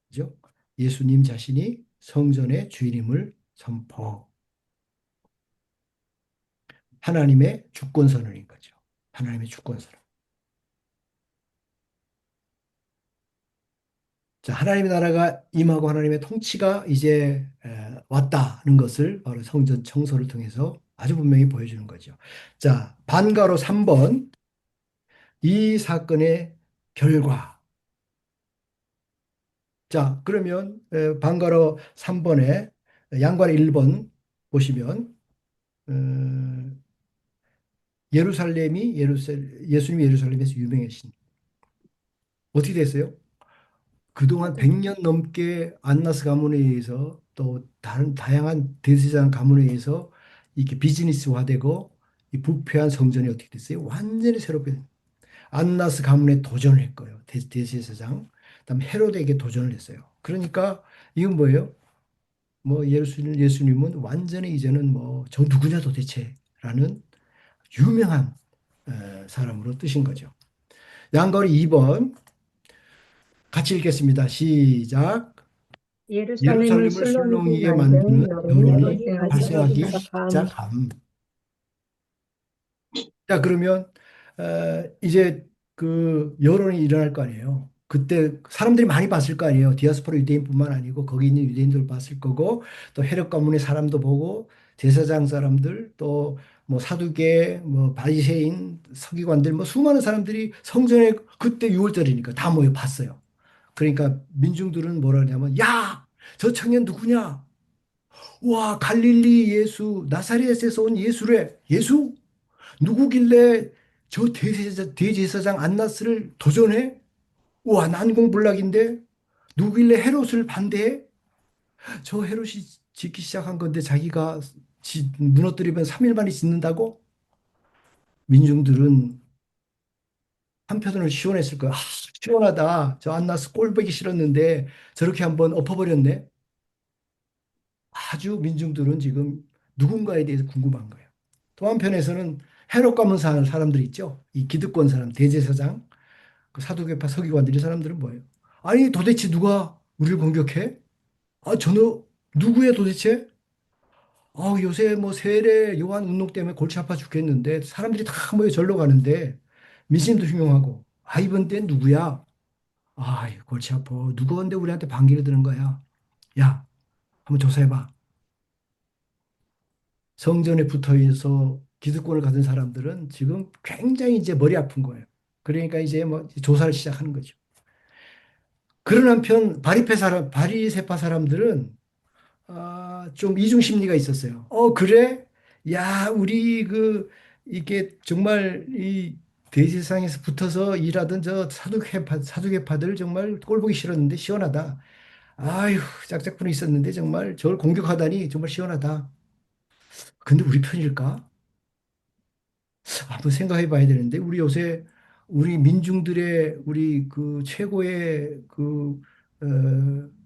그죠? 예수님 자신이 성전의 주인임을 선포. 하나님의 주권 선언인 거죠. 하나님의 주권 선언. 자, 하나님의 나라가 임하고 하나님의 통치가 이제 왔다는 것을 바로 성전 청소를 통해서 아주 분명히 보여주는 거죠. 자, 반가로 3번. 이 사건의 결과. 자, 그러면 반가로 3번에 양괄호 1번 보시면 예수님이 예루살렘에서 유명해진 어떻게 됐어요? 그동안 100년 넘게 안나스 가문에 의해서 또 다른 다양한 대제사장 가문에 의해서 이렇게 비즈니스화되고 이 부패한 성전이 어떻게 됐어요? 완전히 새롭게 안나스 가문에 도전을 했고요. 대제사장. 그다음 헤로데에게 도전을 했어요. 그러니까 이건 뭐예요? 뭐 예수님은 완전히 이제는 뭐 저 누구냐 도대체라는 유명한 사람으로 뜨신 거죠. 양거리 2번 같이 읽겠습니다. 시작. 예루살렘을 예루살렘을 술렁이게 술렁이게 만든 만드는 여론이 여론이 여론이 발생하기 발생하기 발생하기 시작함. 시작함. 자, 그러면 이제 그 여론이 일어날 거 아니에요. 그때 사람들이 많이 봤을 거 아니에요. 디아스포라 유대인뿐만 아니고 거기 있는 유대인들 봤을 거고 또 헤롯 가문의 사람도 보고 제사장 사람들 또 뭐 사두개 뭐 바리새인 서기관들 뭐 수많은 사람들이 성전에 그때 6월절이니까 다 모여 봤어요. 그러니까 민중들은 뭐라 하냐면 야, 저 청년 누구냐? 와, 갈릴리 예수, 나사렛에서 온 예수래. 예수? 누구길래 저 대제사장 안나스를 도전해? 와, 난공불락인데 누구길래 헤롯을 반대해? 저 헤롯이 짓기 시작한 건데 자기가 무너뜨리면 3일 만에 짓는다고? 민중들은 한편으로는 시원했을 거야. 아, 시원하다. 저 안나스 꼴보기 싫었는데 저렇게 한번 엎어버렸네. 아주 민중들은 지금 누군가에 대해서 궁금한 거예요. 또 한편에서는 헤롯 가문 사는 사람들 있죠. 이 기득권 사람, 대제사장, 그 사두개파 서기관들 이 사람들은 뭐예요? 아니 도대체 누가 우리를 공격해? 아 저는 누구야 도대체? 아 요새 뭐 세례 요한 운동 때문에 골치 아파 죽겠는데 사람들이 다 모여 절로 가는데 민심도 흉흉하고 아 이번 때 누구야? 아 골치 아파. 누구인데 우리한테 반기를 드는 거야? 야 한번 조사해봐. 성전에 붙어 있어 기득권을 가진 사람들은 지금 굉장히 이제 머리 아픈 거예요. 그러니까 이제 뭐 조사를 시작하는 거죠. 그런 한편 바리새파 사람들은 좀 이중 심리가 있었어요. 그래? 야, 우리 이게 정말 이 대세상에서 붙어서 일하던 저 사두개파들 정말 꼴보기 싫었는데 시원하다. 아휴, 짝짝분이 있었는데 정말 저걸 공격하다니 정말 시원하다. 근데 우리 편일까? 한번 생각해 봐야 되는데 우리 요새 우리 민중들의 우리 그 최고의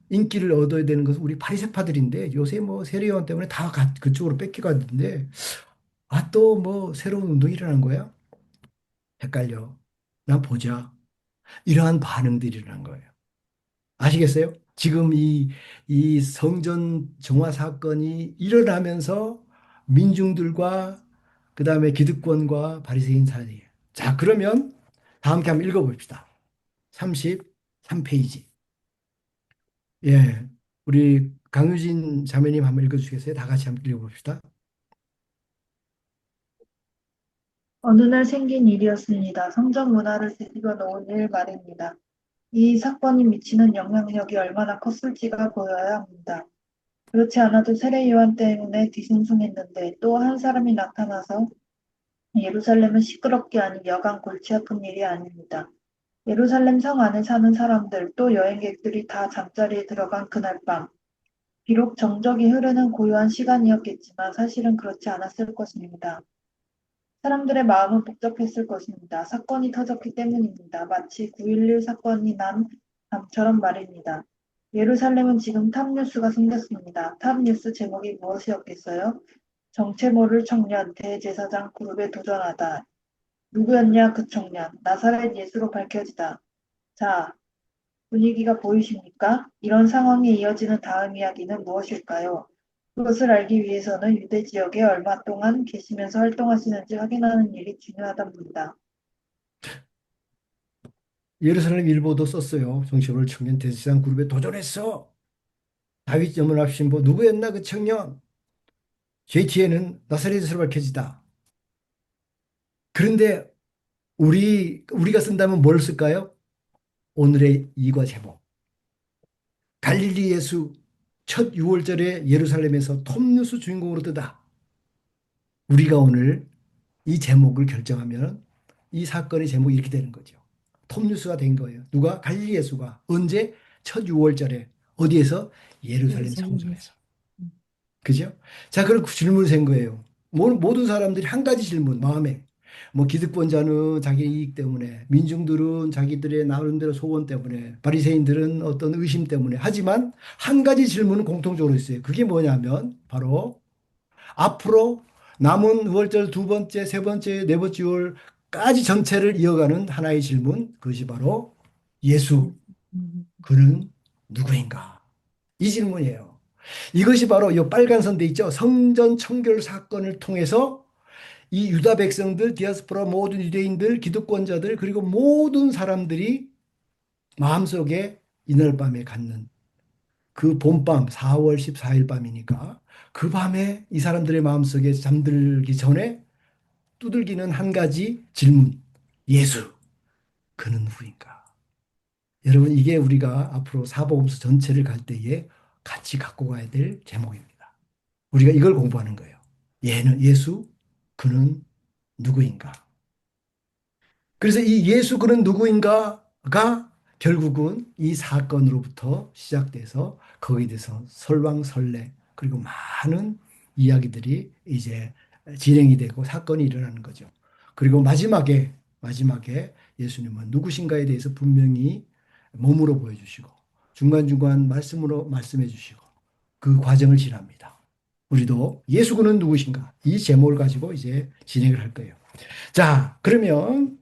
인기를 얻어야 되는 것은 우리 바리새파들인데 요새 뭐 세례요한 때문에 다 그쪽으로 뺏겨갔는데 또 뭐 새로운 운동이 일어난 거야? 헷갈려. 나 보자. 이러한 반응들이 일어난 거예요. 아시겠어요? 지금 이 성전 정화 사건이 일어나면서 민중들과 그다음에 기득권과 바리새인 사이에. 자, 그러면 다 함께 한번 읽어봅시다. 33페이지. 예. 우리 강유진 자매님 한번 읽어주시겠어요? 다 같이 한번 읽어봅시다. 어느 날 생긴 일이었습니다. 성전 문화를 뒤집어 놓은 일 말입니다. 이 사건이 미치는 영향력이 얼마나 컸을지가 보여야 합니다. 그렇지 않아도 세례 요한 때문에 뒤숭숭했는데 또 한 사람이 나타나서 예루살렘을 시끄럽게 하니 여간 골치 아픈 일이 아닙니다. 예루살렘 성 안에 사는 사람들 또 여행객들이 다 잠자리에 들어간 그날 밤, 비록 정적이 흐르는 고요한 시간이었겠지만 사실은 그렇지 않았을 것입니다. 사람들의 마음은 복잡했을 것입니다. 사건이 터졌기 때문입니다. 마치 9.11 사건이 난 밤처럼 말입니다. 예루살렘은 지금 탑뉴스가 생겼습니다. 탑뉴스 제목이 무엇이었겠어요? 정체 모를 청년 대제사장 그룹에 도전하다. 누구였냐 그 청년. 나사렛 예수로 밝혀지다. 자, 분위기가 보이십니까? 이런 상황이 이어지는 다음 이야기는 무엇일까요? 그것을 알기 위해서는 유대 지역에 얼마 동안 계시면서 활동하시는지 확인하는 일이 중요하답니다. 예루살렘 일보도 썼어요. 정치를 청년 대제사장 그룹에 도전했어. 다윗 염원합 신보 누구였나 그 청년. 제 뒤에는 나사렛에서 밝혀지다. 그런데 우리가 쓴다면 뭘 쓸까요? 오늘의 이과 제목. 갈릴리 예수 첫 6월절에 예루살렘에서 톱뉴스 주인공으로 뜨다. 우리가 오늘 이 제목을 결정하면 이 사건의 제목이 이렇게 되는 거죠. 톱뉴스가 된 거예요. 누가? 갈릴리 예수가. 언제? 첫 6월절에. 어디에서? 예루살렘 성전에서. 그죠? 자, 그럼 그 질문을 생 거예요. 모든 사람들이 한 가지 질문, 마음에. 뭐 기득권자는 자기 이익 때문에, 민중들은 자기들의 나름대로 소원 때문에, 바리새인들은 어떤 의심 때문에. 하지만 한 가지 질문은 공통적으로 있어요. 그게 뭐냐면 바로 앞으로 남은 6월절 두 번째, 세 번째, 네 번째 6월까지 전체를 이어가는 하나의 질문. 그것이 바로 예수, 그는 누구인가? 이 질문이에요. 이것이 바로 이 빨간 선대 있죠. 성전 청결 사건을 통해서 이 유다 백성들, 디아스포라 모든 유대인들, 기득권자들 그리고 모든 사람들이 마음속에 이날 밤에 갖는 그 봄밤 4월 14일 밤이니까 그 밤에 이 사람들의 마음속에 잠들기 전에 두들기는 한 가지 질문. 예수, 그는 누구인가? 여러분 이게 우리가 앞으로 사복음서 전체를 갈 때에 같이 갖고 가야 될 제목입니다. 우리가 이걸 공부하는 거예요. 예수, 그는 누구인가? 그래서 이 예수 그는 누구인가가 결국은 이 사건으로부터 시작돼서 거기에 대해서 설왕설래 그리고 많은 이야기들이 이제 진행이 되고 사건이 일어나는 거죠. 그리고 마지막에 예수님은 누구신가에 대해서 분명히 몸으로 보여주시고 중간중간 말씀으로 말씀해 주시고 그 과정을 지납니다. 우리도 예수 그는 누구신가 이 제목을 가지고 이제 진행을 할 거예요. 자, 그러면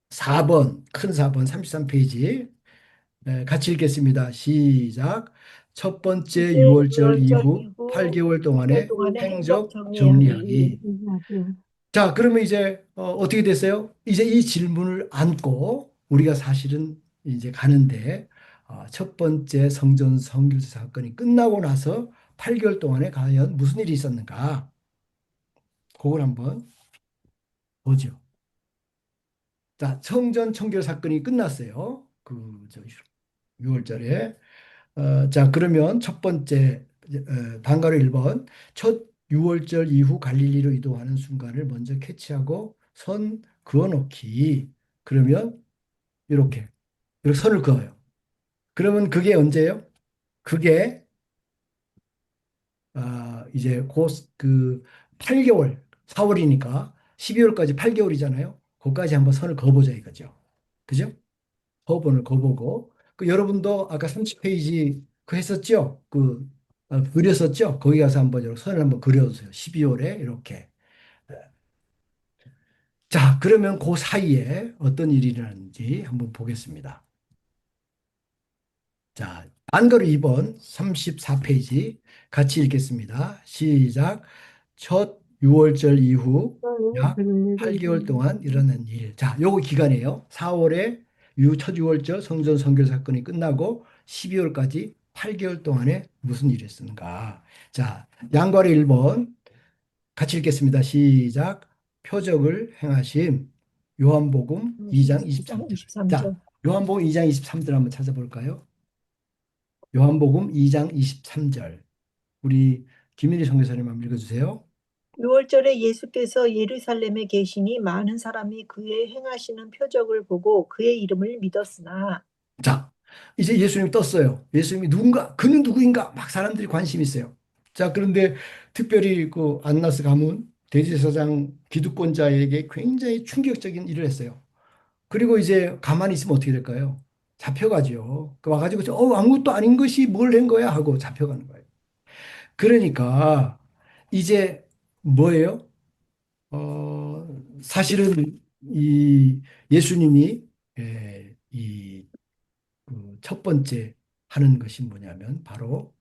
4번, 큰 4번, 33페이지. 네, 같이 읽겠습니다. 시작. 첫 번째 이제 6월절 6월절 이후 이후 8개월 8개월 동안의 동안의 행적 행적 정리하기. 정리하기. 자, 그러면 이제 어떻게 됐어요? 이제 이 질문을 안고 우리가 사실은 이제 가는데 첫 번째 성전 성교제 사건이 끝나고 나서 8개월 동안에 과연 무슨 일이 있었는가? 그걸 한번 보죠. 자, 성전 청결 사건이 끝났어요. 그 6월절에. 자, 그러면 첫 번째 단가로 1번 첫 6월절 이후 갈릴리로 이동하는 순간을 먼저 캐치하고 선 그어놓기. 그러면 이렇게 선을 그어요. 그러면 그게 언제예요? 그게 이제 곧그 8개월, 4월이니까 12월까지 8개월이잖아요. 거기까지 한번 선을 그어보자 이거죠. 그죠? 허번을 거보고 그 여러분도 아까 30페이지 그 했었죠? 그렸었죠? 거기 가서 한번 이렇게 선을 한번 그려주세요. 12월에 이렇게. 자, 그러면 그 사이에 어떤 일이 일어났는지 한번 보겠습니다. 자, 안가루 2번 34페이지 같이 읽겠습니다. 시작. 첫 6월절 이후 약 8개월 동안 일어난 일. 자, 요거 기간이에요. 4월에 첫 6월절 성전 선교 사건이 끝나고 12월까지 8개월 동안에 무슨 일이 있었는가. 자, 양괄의 1번 같이 읽겠습니다. 시작. 표적을 행하심. 요한복음 2장 2장 23절. 자, 23절. 요한복음 2장 23절 한번 찾아볼까요? 요한복음 2장 23절. 우리 김일희 선교사님 한번 읽어주세요. 6월절에 예수께서 예루살렘에 계시니 많은 사람이 그의 행하시는 표적을 보고 그의 이름을 믿었으나 자, 이제 예수님이 떴어요. 예수님이 누군가, 그는 누구인가? 막 사람들이 관심이 있어요. 자, 그런데 특별히 그 안나스 가문 대제사장 기득권자에게 굉장히 충격적인 일을 했어요. 그리고 이제 가만히 있으면 어떻게 될까요? 잡혀가죠. 그 와가지고 아무것도 아닌 것이 뭘 한 거야 하고 잡혀가는 거예요. 그러니까 이제 뭐예요? 사실은 이 예수님이 이 그 첫 번째 하는 것이 뭐냐면 바로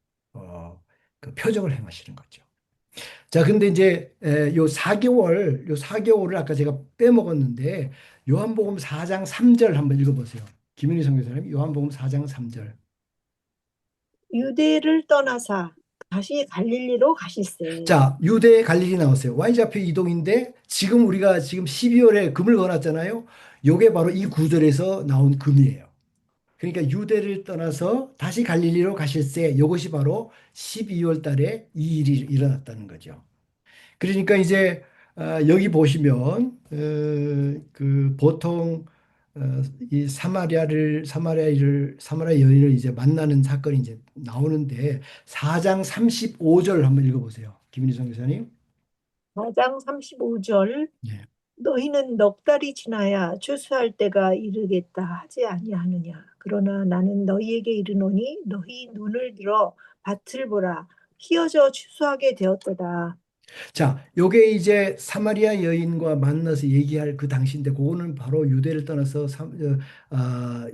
그 표적을 행하시는 거죠. 자, 근데 이제 요 4개월을 아까 제가 빼먹었는데 요한복음 4장 3절 한번 읽어보세요. 김윤희 선교사님 요한복음 4장 3절. 유대를 떠나사 다시 갈릴리로 가실세. 자, 유대 갈릴리 나왔어요. Y좌표 이동인데 지금 우리가 지금 12월에 금을 거놨잖아요. 요게 바로 이 구절에서 나온 금이에요. 그러니까 유대를 떠나서 다시 갈릴리로 가실세. 이것이 바로 12월 달에 이 일이 일어났다는 거죠. 그러니까 이제 여기 보시면 그 보통 이 사마리아 여인을 이제 만나는 사건이 이제 나오는데 4장 35절 한번 읽어보세요. 김인희 교사님. 4장 35절 예. 너희는 넉 달이 지나야 추수할 때가 이르겠다 하지 아니하느냐. 그러나 나는 너희에게 이르노니 너희 눈을 들어 밭을 보라. 희어져 추수하게 되었도다. 자, 요게 이제 사마리아 여인과 만나서 얘기할 그 당시인데 그거는 바로 유대를 떠나서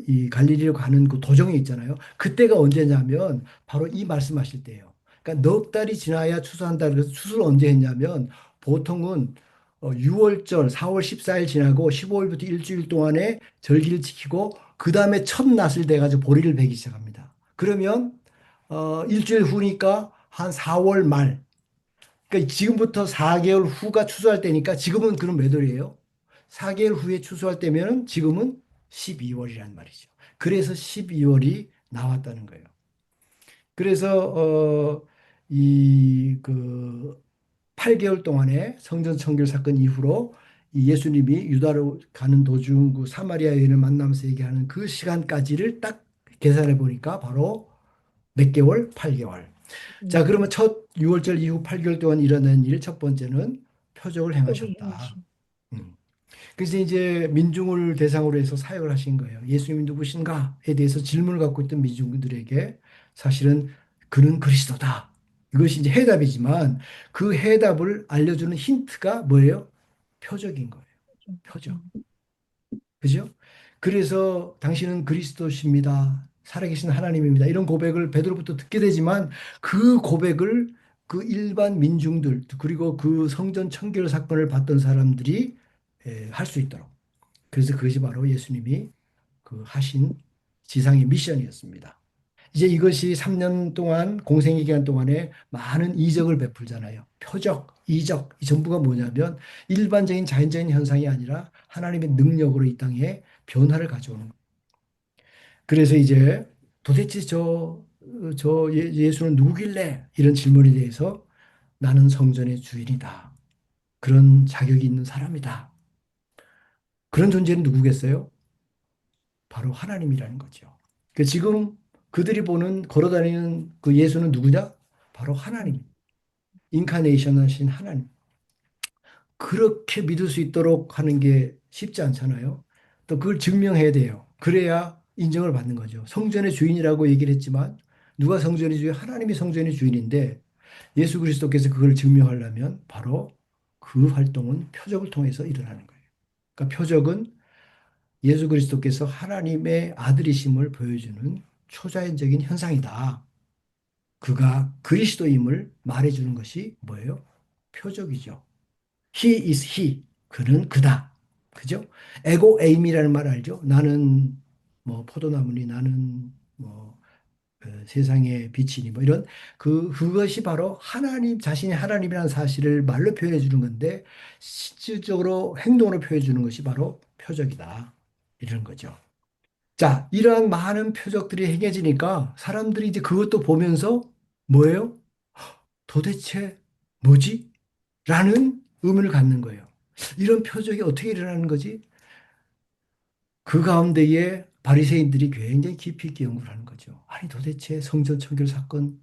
이 갈릴리로 가는 그 도정이 있잖아요. 그때가 언제냐면 바로 이 말씀하실 때예요. 그러니까 넉 달이 지나야 추수한다. 그래서 추수를 언제 했냐면 보통은 6월절 4월 14일 지나고 15일부터 일주일 동안에 절기를 지키고 그 다음에 첫 낫을 돼가지고 보리를 베기 시작합니다. 그러면 일주일 후니까 한 4월 말 그러니까 지금부터 4개월 후가 추수할 때니까 지금은 그럼 몇 월이에요? 4개월 후에 추수할 때면 지금은 12월이란 말이죠. 그래서 12월이 나왔다는 거예요. 그래서 이 그 8개월 동안에 성전 청결 사건 이후로 이 예수님이 유다로 가는 도중 그 사마리아 여인을 만나면서 얘기하는 그 시간까지를 딱 계산해 보니까 바로 몇 개월? 8개월. 자, 그러면 첫 6월절 이후 8개월 동안 일어난 일 첫 번째는 표적을 여기 행하셨다. 행하신. 음. 그래서 이제 민중을 대상으로 해서 사역을 하신 거예요. 예수님이 누구신가에 대해서 질문을 갖고 있던 민중들에게 사실은 그는 그리스도다. 이것이 이제 해답이지만 그 해답을 알려주는 힌트가 뭐예요? 표적인 거예요. 표적. 그죠? 그래서 당신은 그리스도십니다. 살아계신 하나님입니다. 이런 고백을 베드로부터 듣게 되지만 그 고백을 그 일반 민중들 그리고 그 성전 청결 사건을 봤던 사람들이 할 수 있도록. 그래서 그것이 바로 예수님이 그 하신 지상의 미션이었습니다. 이제 이것이 3년 동안 공생의 기간 동안에 많은 이적을 베풀잖아요. 표적, 이적, 이 전부가 뭐냐면 일반적인 자연적인 현상이 아니라 하나님의 능력으로 이 땅에 변화를 가져오는 거예요. 그래서 이제 도대체 예수는 누구길래 이런 질문에 대해서 나는 성전의 주인이다. 그런 자격이 있는 사람이다. 그런 존재는 누구겠어요? 바로 하나님이라는 거죠. 지금 그들이 보는 걸어다니는 그 예수는 누구냐? 바로 하나님. 인카네이션 하신 하나님. 그렇게 믿을 수 있도록 하는 게 쉽지 않잖아요. 또 그걸 증명해야 돼요. 그래야 인정을 받는 거죠. 성전의 주인이라고 얘기를 했지만 누가 성전의 주인? 하나님이 성전의 주인인데 예수 그리스도께서 그걸 증명하려면 바로 그 활동은 표적을 통해서 일어나는 거예요. 그러니까 표적은 예수 그리스도께서 하나님의 아들이심을 보여주는 초자연적인 현상이다. 그가 그리스도임을 말해주는 것이 뭐예요? 표적이죠. He is he. 그는 그다. 그죠? 에고 에임이라는 말 알죠? 나는 뭐 포도나무니 나는 뭐 세상의 빛이니 뭐 이런 그것이 바로 하나님 자신이 하나님이라는 사실을 말로 표현해 주는 건데 실질적으로 행동으로 표현해 주는 것이 바로 표적이다. 이런 거죠. 자, 이러한 많은 표적들이 행해지니까 사람들이 이제 그것도 보면서 뭐예요? 도대체 뭐지? 라는 의문을 갖는 거예요. 이런 표적이 어떻게 일어나는 거지? 그 가운데에 바리새인들이 굉장히 깊이 있게 연구를 하는 거죠. 아니 도대체 성전 청결 사건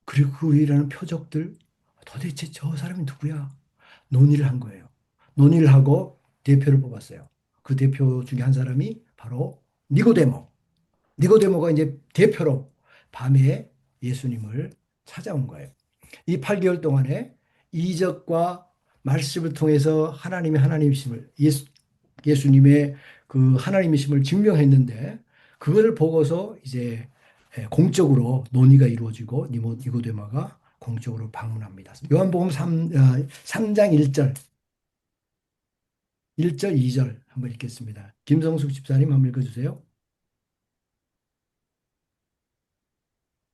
그리고 그 위에 일어나는 표적들 도대체 저 사람이 누구야? 논의를 한 거예요. 논의를 하고 대표를 뽑았어요. 그 대표 중에 한 사람이 바로 니고데모. 니고데모가 이제 대표로 밤에 예수님을 찾아온 거예요. 이 8개월 동안에 이적과 말씀을 통해서 하나님의 하나님이심을 예수님의 그 하나님이심을 증명했는데 그걸 보고서 이제 공적으로 논의가 이루어지고 니고데모가 공적으로 방문합니다. 요한복음 3장 1절, 1절, 2절 한번 읽겠습니다. 김성숙 집사님 한번 읽어주세요.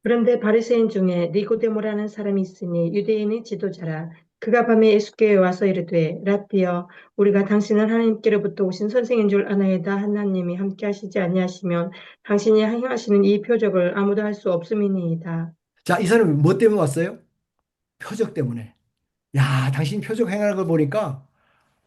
그런데 바리새인 중에 니고데모라는 사람이 있으니 유대인의 지도자라. 그가 밤에 예수께에 와서 이르되 라삐여 우리가 당신은 하나님께로부터 오신 선생인 줄 아나이다. 하나님이 함께 하시지 아니하시면 당신이 행하시는 이 표적을 아무도 할 수 없음이니이다. 자, 이 사람이 뭐 때문에 왔어요? 표적 때문에. 야, 당신 표적 행하는 걸 보니까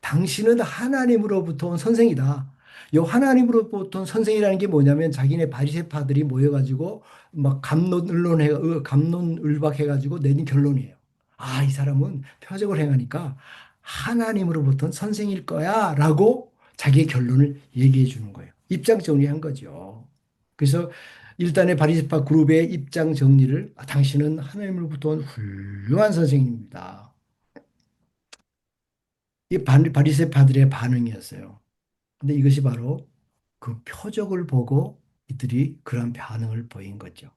당신은 하나님으로부터 온 선생이다. 요 하나님으로부터 온 선생이라는 게 뭐냐면 자기네 바리새파들이 모여가지고 막 감론을박해가지고 내린 결론이에요. 아, 이 사람은 표적을 행하니까 하나님으로부터 온 선생일 거야라고 자기의 결론을 얘기해 주는 거예요. 입장 정리한 거죠. 그래서 일단의 바리새파 그룹의 입장 정리를 당신은 하나님으로부터 온 훌륭한 선생입니다. 이 바리새파들의 반응이었어요. 근데 이것이 바로 그 표적을 보고 이들이 그런 반응을 보인 거죠.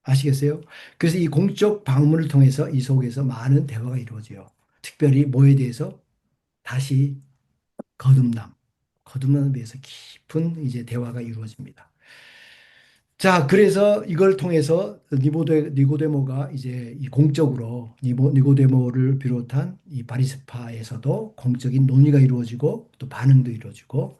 아시겠어요? 그래서 이 공적 방문을 통해서 이 속에서 많은 대화가 이루어져요. 특별히 뭐에 대해서 다시 거듭남, 거듭남에 대해서 깊은 이제 대화가 이루어집니다. 자, 그래서 이걸 통해서 니고데모가 이제 이 공적으로 니고데모를 비롯한 이 바리새파에서도 공적인 논의가 이루어지고 또 반응도 이루어지고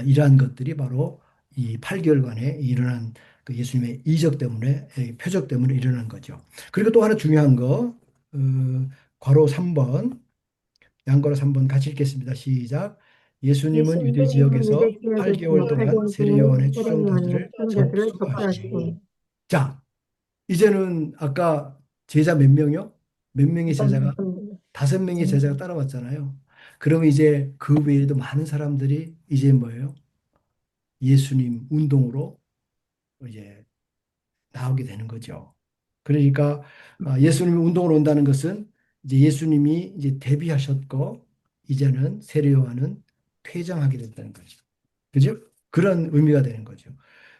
이러한 것들이 바로 이 8개월간에 일어난 그 예수님의 이적 때문에 표적 때문에 일어난 거죠. 그리고 또 하나 중요한 거 괄호 3번 양괄호 3번 같이 읽겠습니다. 시작. 예수님은 유대 예수님은 유대 지역에서 지역에서 8개월 동안 8개월 세례 동안 요한의 세례요한의 추종자들을 추종자들을 접수하시니. 접수하시니 자, 이제는 아까 제자 몇 명이요? 몇 명의 제자가? 5명의 제자가 따라왔잖아요. 그러면 이제 그 외에도 많은 사람들이 이제 뭐예요? 예수님 운동으로 이제 나오게 되는 거죠. 그러니까 예수님이 운동으로 온다는 것은 이제 예수님이 이제 데뷔하셨고 이제는 세례 요한은 퇴장하게 됐다는 거죠. 그죠? 그런 의미가 되는 거죠.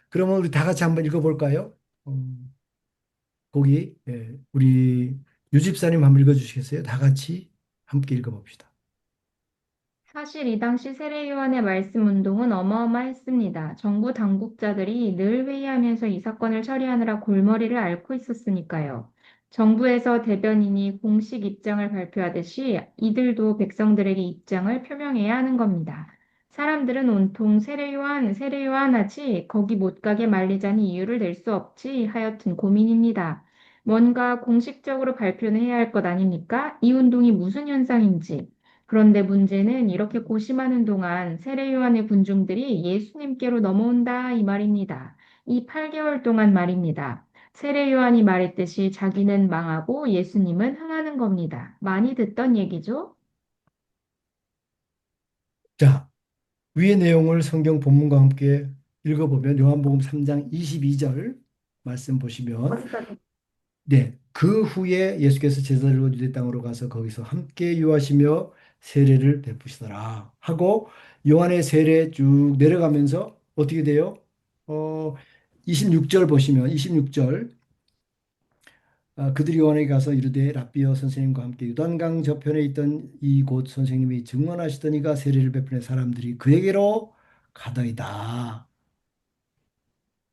그러면 우리 다 같이 한번 읽어볼까요? 거기 우리 유집사님 한번 읽어주시겠어요? 다 같이 함께 읽어봅시다. 사실 이 당시 세례 요한의 말씀 운동은 어마어마했습니다. 정부 당국자들이 늘 회의하면서 이 사건을 처리하느라 골머리를 앓고 있었으니까요. 정부에서 대변인이 공식 입장을 발표하듯이 이들도 백성들에게 입장을 표명해야 하는 겁니다. 사람들은 온통 세례 요한, 세례 요한 하지 거기 못 가게 말리자니 이유를 낼 수 없지 하여튼 고민입니다. 뭔가 공식적으로 발표는 해야 할 것 아닙니까? 이 운동이 무슨 현상인지. 그런데 문제는 이렇게 고심하는 동안 세례 요한의 군중들이 예수님께로 넘어온다 이 말입니다. 이 8개월 동안 말입니다. 세례 요한이 말했듯이 자기는 망하고 예수님은 흥하는 겁니다. 많이 듣던 얘기죠? 자, 위의 내용을 성경 본문과 함께 읽어보면 요한복음 3장 22절 말씀 보시면 어디까지? 네, 그 후에 예수께서 제자들과 유대 땅으로 가서 거기서 함께 유하시며 세례를 베푸시더라 하고 요한의 세례 쭉 내려가면서 어떻게 돼요? 어, 26절 보시면 26절 그들이 요한에게 가서 이르되 랍비여 선생님과 함께 요단강 저편에 있던 이곳 선생님이 증언하시더니가 세례를 베푸는 사람들이 그에게로 가더이다.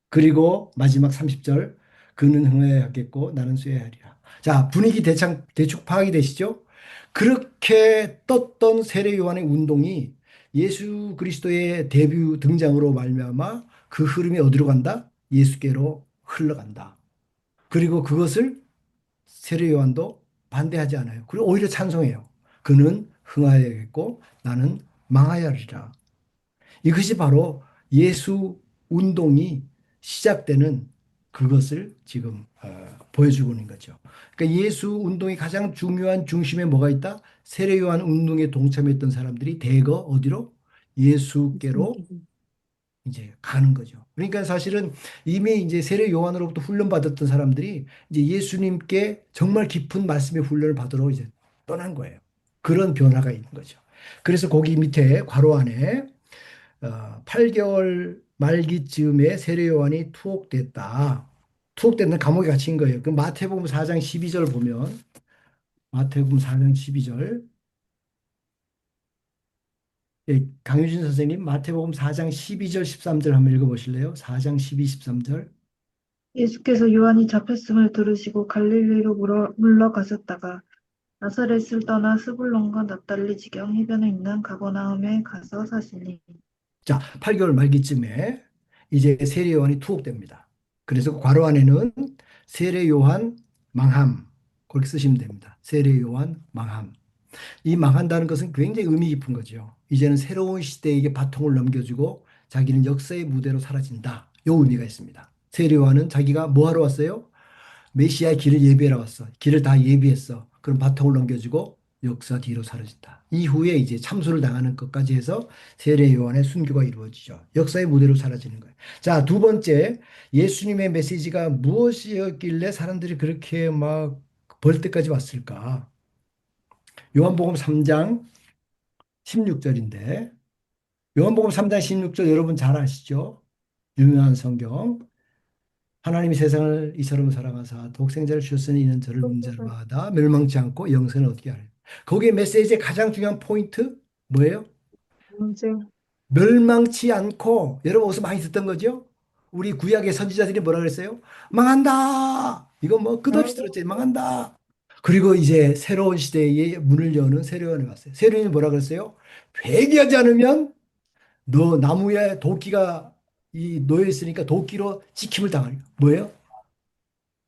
그리고 마지막 30절 그는 흥하였겠고 나는 쇠하리라. 자, 분위기 대충 파악이 되시죠? 그렇게 떴던 세례 요한의 운동이 예수 그리스도의 데뷔 등장으로 말미암아 그 흐름이 어디로 간다? 예수께로 흘러간다. 그리고 그것을 세례 요한도 반대하지 않아요. 그리고 오히려 찬송해요. 그는 흥하여야겠고 나는 망하여야 하리라. 이것이 바로 예수 운동이 시작되는 그것을 지금 보여주고 있는 거죠. 그러니까 예수 운동이 가장 중요한 중심에 뭐가 있다? 세례 요한 운동에 동참했던 사람들이 대거 어디로? 예수께로 이제 가는 거죠. 그러니까 사실은 이미 이제 세례 요한으로부터 훈련받았던 사람들이 이제 예수님께 정말 깊은 말씀의 훈련을 받으러 이제 떠난 거예요. 그런 변화가 있는 거죠. 그래서 거기 밑에 괄호 안에 8개월 말기쯤에 세례 요한이 투옥됐다. 투옥됐는 감옥에 갇힌 거예요. 그 마태복음 4장 12절 보면 마태복음 4장 12절 예, 강유진 선생님 마태복음 4장 12절 13절 한번 읽어보실래요? 4장 12, 13절. 예수께서 요한이 잡혔음을 들으시고 갈릴리로 물러가셨다가 나사렛을 떠나 스불론과 납달리 지경 해변에 있는 가버나움에 가서 사시니 자, 8개월 말기쯤에 이제 세례 요한이 투옥됩니다. 그래서 괄호 안에는 세례 요한 망함 그렇게 쓰시면 됩니다. 세례 요한 망함. 이 망한다는 것은 굉장히 의미 깊은 거죠. 이제는 새로운 시대에게 바통을 넘겨주고 자기는 역사의 무대로 사라진다. 요 의미가 있습니다. 세례 요한은 자기가 뭐 하러 왔어요? 메시아의 길을 예비하러 왔어. 길을 다 예비했어. 그럼 바통을 넘겨주고 역사 뒤로 사라진다. 이후에 이제 참소를 당하는 것까지 해서 세례 요한의 순교가 이루어지죠. 역사의 무대로 사라지는 거예요. 자, 두 번째, 예수님의 메시지가 무엇이었길래 사람들이 그렇게 막 벌 때까지 왔을까? 요한복음 3장 16절인데, 요한복음 3장 16절 여러분 잘 아시죠? 유명한 성경. 하나님이 세상을 이처럼 사랑하사 독생자를 주셨으니 이는 저를 믿는 자마다 멸망치 않고 영생을 얻게 하려. 거기에 메시지의 가장 중요한 포인트 뭐예요? 영생. 멸망치 않고 여러분 어디서 많이 듣던 거죠? 우리 구약의 선지자들이 뭐라 그랬어요? 망한다. 이거 뭐 끝없이 들었지. 망한다. 그리고 이제 새로운 시대의 문을 여는 세례요한이 왔어요. 세례요한이 뭐라 그랬어요? 회개하지 않으면 너 나무에 도끼가 이 놓여 있으니까 도끼로 찍힘을 당하리라. 뭐예요?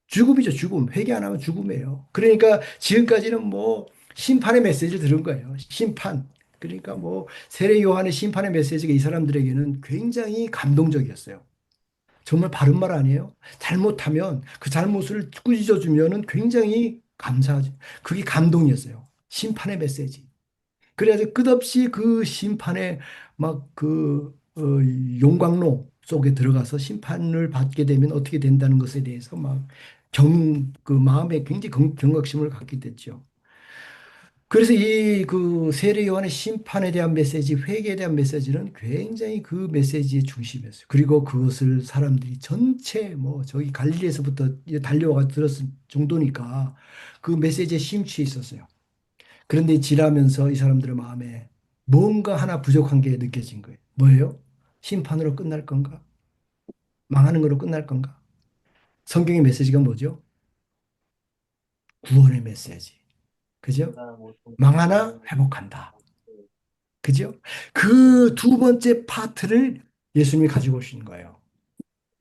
죽음이죠, 죽음. 회개 안 하면 죽음이에요. 그러니까 지금까지는 뭐 심판의 메시지를 들은 거예요. 심판. 그러니까 뭐 세례 요한의 심판의 메시지가 이 사람들에게는 굉장히 감동적이었어요. 정말 바른 말 아니에요? 잘못하면 그 잘못을 꾸짖어 주면은 굉장히 감사하죠. 그게 감동이었어요. 심판의 메시지. 그래서 끝없이 그 심판의 막 그 용광로 속에 들어가서 심판을 받게 되면 어떻게 된다는 것에 대해서 막 그 마음에 굉장히 경각심을 갖게 됐죠. 그래서 이 그 세례 요한의 심판에 대한 메시지, 회개에 대한 메시지는 굉장히 그 메시지의 중심이었어요. 그리고 그것을 사람들이 전체 뭐 저기 갈릴리에서부터 달려와 들었을 정도니까 그 메시지에 심취해 있었어요. 그런데 지나면서 이 사람들의 마음에 뭔가 하나 부족한 게 느껴진 거예요. 뭐예요? 심판으로 끝날 건가? 망하는 거로 끝날 건가? 성경의 메시지가 뭐죠? 구원의 메시지. 그죠? 망하나 회복한다. 그죠? 그 두 번째 파트를 예수님이 가지고 오신 거예요.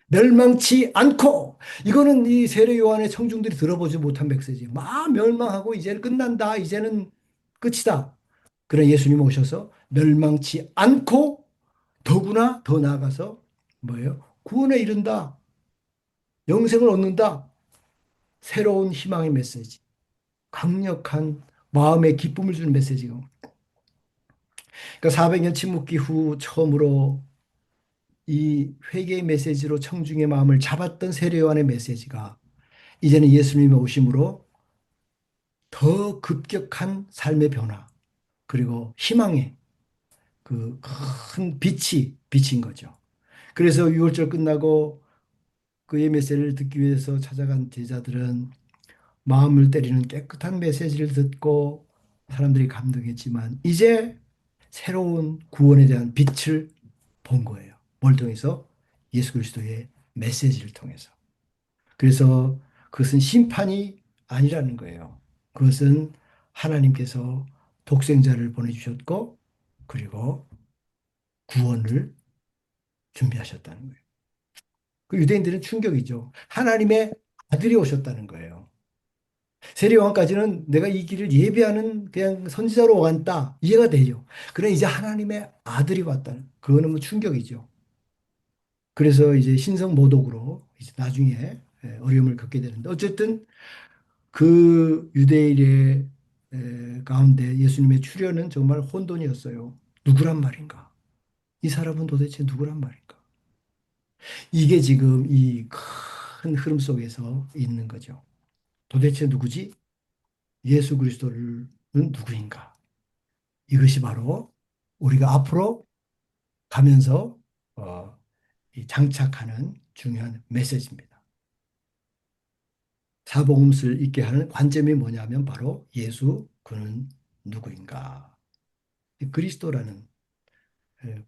멸망치 않고 이거는 이 세례 요한의 청중들이 들어보지 못한 메시지. 막 멸망하고 이제는 끝난다. 이제는 끝이다. 그런 예수님 오셔서 멸망치 않고 더구나 더 나아가서 뭐예요? 구원에 이른다. 영생을 얻는다. 새로운 희망의 메시지. 강력한 마음의 기쁨을 주는 메시지가. 그러니까 400년 침묵기 후 처음으로 이 회개의 메시지로 청중의 마음을 잡았던 세례 요한의 메시지가 이제는 예수님의 오심으로 더 급격한 삶의 변화 그리고 희망의 그 큰 빛이 비친 거죠. 그래서 6월절 끝나고 그의 메시지를 듣기 위해서 찾아간 제자들은 마음을 때리는 깨끗한 메시지를 듣고 사람들이 감동했지만 이제 새로운 구원에 대한 빛을 본 거예요. 뭘 통해서? 예수 그리스도의 메시지를 통해서. 그래서 그것은 심판이 아니라는 거예요. 그것은 하나님께서 독생자를 보내주셨고 그리고 구원을 준비하셨다는 거예요. 그 유대인들은 충격이죠. 하나님의 아들이 오셨다는 거예요. 세례요한까지는 내가 이 길을 예비하는 그냥 선지자로 왔다. 이해가 되죠. 그래 이제 하나님의 아들이 왔다. 그거는 뭐 충격이죠. 그래서 이제 신성 모독으로 이제 나중에 어려움을 겪게 되는데 어쨌든 그 유대인의 가운데 예수님의 출현은 정말 혼돈이었어요. 누구란 말인가? 이 사람은 도대체 누구란 말인가? 이게 지금 이 큰 흐름 속에서 있는 거죠. 도대체 누구지? 예수 그리스도는 누구인가? 이것이 바로 우리가 앞으로 가면서 이 장착하는 중요한 메시지입니다. 사복음서를 읽게 하는 관점이 뭐냐면 바로 예수 그는 누구인가? 그리스도라는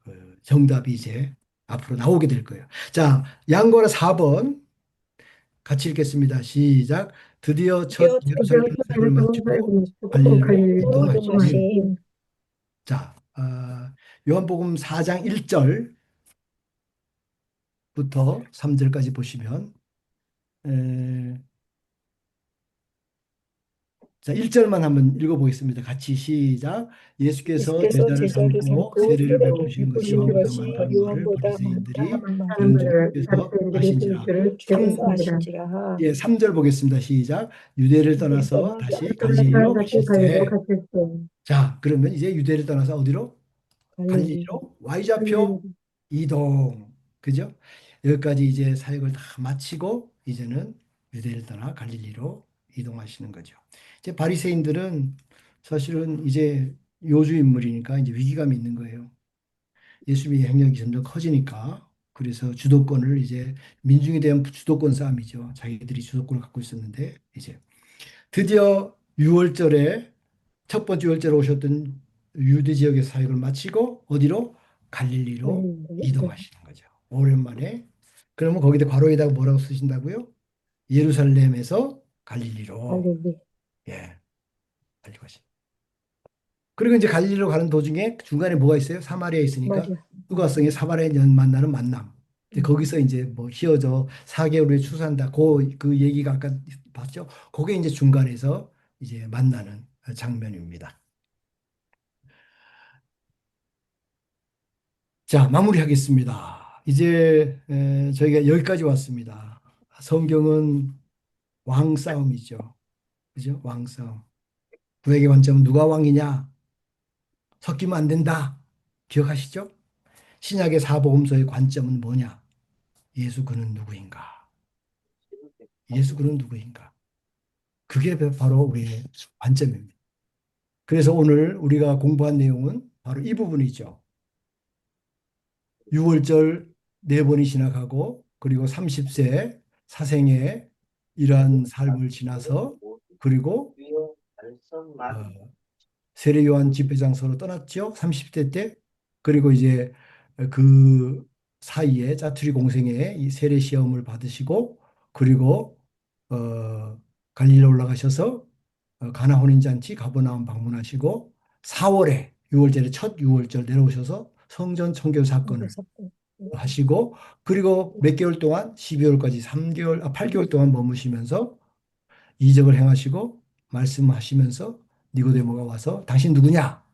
그 정답이 이제 앞으로 나오게 될 거예요. 자, 양고라 4번 같이 읽겠습니다. 시작. 드디어 첫 드디어 예루살렘 사역을 마치고 갈릴리로 갈릴리로 이동하시니. 이동하심. 자, 요한복음 4장 1절부터 3절까지 보시면 에, 자, 1절만 한번 읽어보겠습니다. 같이 시작. 예수께서 예수께서 제자를 제자를 삼고 삼고 세례를 세례를 베푸신 것이 베푸신 요한보다 것이 많다는 말을 요한보다 바리새인들이 많다는 들은 말을 줄 주께서 바리새인들이 들 아신지라. 줄을 주께서 주겠습니다. 아신지라. 예, 3절 보겠습니다. 시작. 유대를 유대를 떠나서 떠나 다시 떠나서 갈릴리로 다시 갈릴리로 가실새. 가실세. 자, 그러면 이제 유대를 떠나서 어디로? 갈릴리. 갈릴리로 Y좌표 갈릴리. 이동. 그죠? 여기까지 이제 사역을 다 마치고 이제는 유대를 떠나 갈릴리로 이동하시는 거죠. 이제 바리새인들은 사실은 이제 요주 인물이니까 이제 위기감이 있는 거예요. 예수님의 행력이 점점 커지니까. 그래서 주도권을 이제 민중에 대한 주도권 싸움이죠. 자기들이 주도권을 갖고 있었는데 이제 드디어 6월절에 첫 번째 월절에 오셨던 유대 지역의 사역을 마치고 어디로? 갈릴리로 갈릴리. 이동하시는 거죠. 오랜만에. 그러면 거기다 괄호에다가 뭐라고 쓰신다고요? 예루살렘에서 갈릴리로. 갈릴리. 예, 갈리고 하시. 그리고 이제 갈릴리로 가는 도중에 중간에 뭐가 있어요? 사마리아에 있으니까 마리아. 휴가성의 사마리아 만나는 만남. 이제 음. 거기서 이제 뭐 휘어져 4개월 후에 추수한다. 그 얘기가 아까 봤죠? 그게 이제 중간에서 이제 만나는 장면입니다. 자, 마무리하겠습니다. 이제 저희가 여기까지 왔습니다. 성경은 왕싸움이죠. 그죠? 왕싸움. 구약의 관점은 누가 왕이냐? 섞이면 안 된다. 기억하시죠? 신약의 사복음서의 관점은 뭐냐? 예수 그는 누구인가? 예수 그는 누구인가? 그게 바로 우리의 관점입니다. 그래서 오늘 우리가 공부한 내용은 바로 이 부분이죠. 6월절 네 번이 지나가고 그리고 30세 사생의 이러한 삶을 지나서 그리고 세례 요한 집회 장소로 떠났죠. 30대 때. 그리고 이제 그 사이에 짜투리 공생의 이 세례 시험을 받으시고 그리고 갈릴리 올라가셔서 가나 혼인 잔치 가버나움 방문하시고 4월에 6월절에 첫 6월절 내려오셔서 성전 청교 사건을 사건. 하시고 그리고 몇 개월 동안 12월까지 8개월 동안 머무시면서 이적을 행하시고 말씀하시면서 니고데모가 와서 당신 누구냐?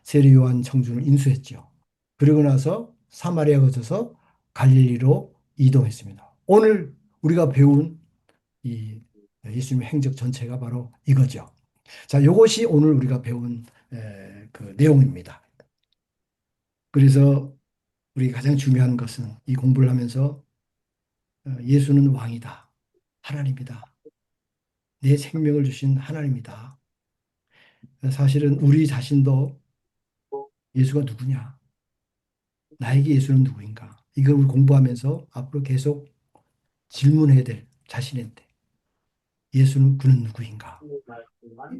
세례 요한 청중을 인수했죠. 그리고 나서 사마리아 거쳐서 갈릴리로 이동했습니다. 오늘 우리가 배운 이 예수님의 행적 전체가 바로 이거죠. 자, 이것이 오늘 우리가 배운 그 내용입니다. 그래서 우리 가장 중요한 것은 이 공부를 하면서 예수는 왕이다. 하나님이다. 내 생명을 주신 하나님이다. 사실은 우리 자신도 예수가 누구냐? 나에게 예수는 누구인가? 이걸 우리 공부하면서 앞으로 계속 질문해야 될 자신한테 예수는 그는 누구인가?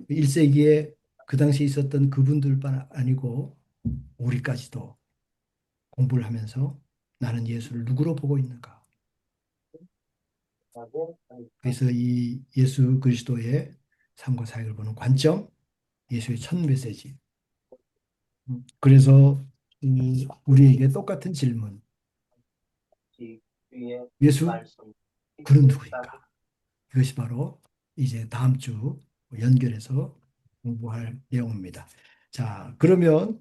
1세기에 그 당시에 있었던 그분들만 아니고 우리까지도 공부를 하면서 나는 예수를 누구로 보고 있는가? 그래서 이 예수 그리스도의 삶과 사역을 보는 관점, 예수의 첫 메시지. 그래서 우리에게 똑같은 질문. 예수 그는 누구인가? 이것이 바로 이제 다음 주 연결해서 공부할 내용입니다. 자, 그러면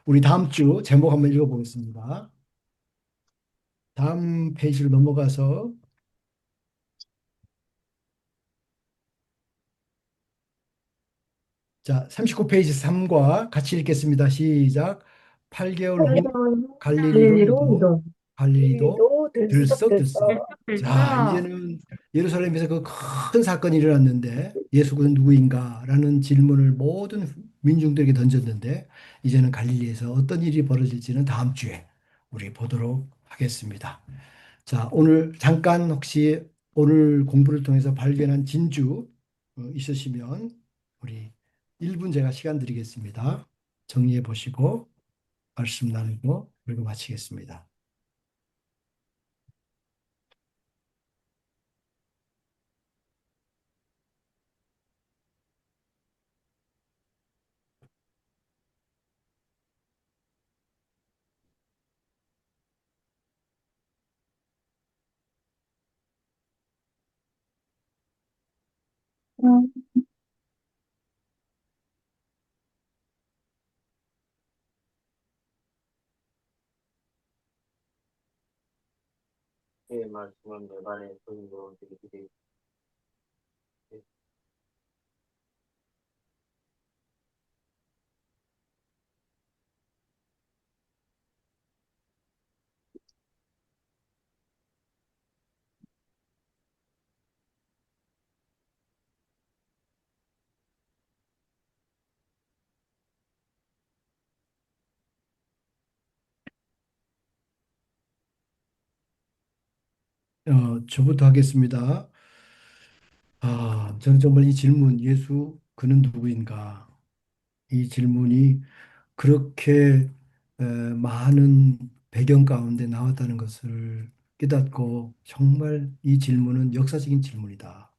우리 다음 주 제목 한번 읽어보겠습니다. 다음 페이지로 넘어가서 자, 39페이지 3과 같이 읽겠습니다. 시작. 8개월 후 갈릴리로 갈릴리로 이동, 이동. 갈릴리도 갈릴리도 들썩들썩. 들썩들썩. 자, 들썩들썩. 이제는 예루살렘에서 그 큰 사건이 일어났는데 예수는 누구인가라는 질문을 모든 민중들에게 던졌는데 이제는 갈릴리에서 어떤 일이 벌어질지는 다음 주에 우리 보도록 하겠습니다. 자, 오늘 잠깐 혹시 오늘 공부를 통해서 발견한 진주 있으시면 우리 1분 제가 시간 드리겠습니다. 정리해 보시고 말씀 나누고 그리고 마치겠습니다. 음, 저부터 하겠습니다. 저는 정말 이 질문, 예수 그는 누구인가? 이 질문이 그렇게 많은 배경 가운데 나왔다는 것을 깨닫고 정말 이 질문은 역사적인 질문이다.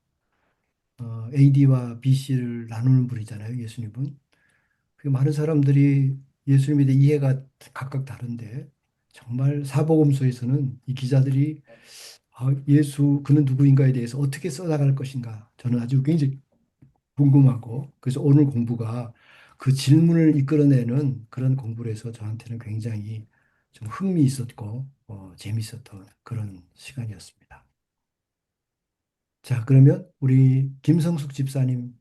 AD와 BC를 나누는 분이잖아요, 예수님은. 그 많은 사람들이 예수님에 대해 이해가 각각 다른데 정말 사복음서에서는 이 기자들이 예수 그는 누구인가에 대해서 어떻게 써나갈 것인가 저는 아주 굉장히 궁금하고 그래서 오늘 공부가 그 질문을 이끌어내는 그런 공부를 해서 저한테는 굉장히 좀 흥미 있었고 재밌었던 그런 시간이었습니다. 자, 그러면 우리 김성숙 집사님.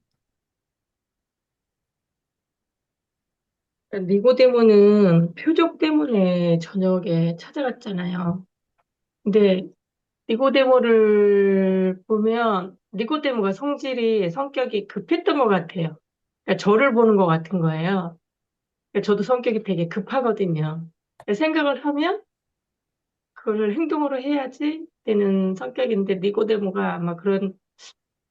니고데모는 표적 때문에 저녁에 찾아갔잖아요. 근데 니고데모를 보면 니고데모가 성격이 급했던 것 같아요. 그러니까 저를 보는 것 같은 거예요. 그러니까 저도 성격이 되게 급하거든요. 생각을 하면 그걸 행동으로 해야지 되는 성격인데 니고데모가 아마 그런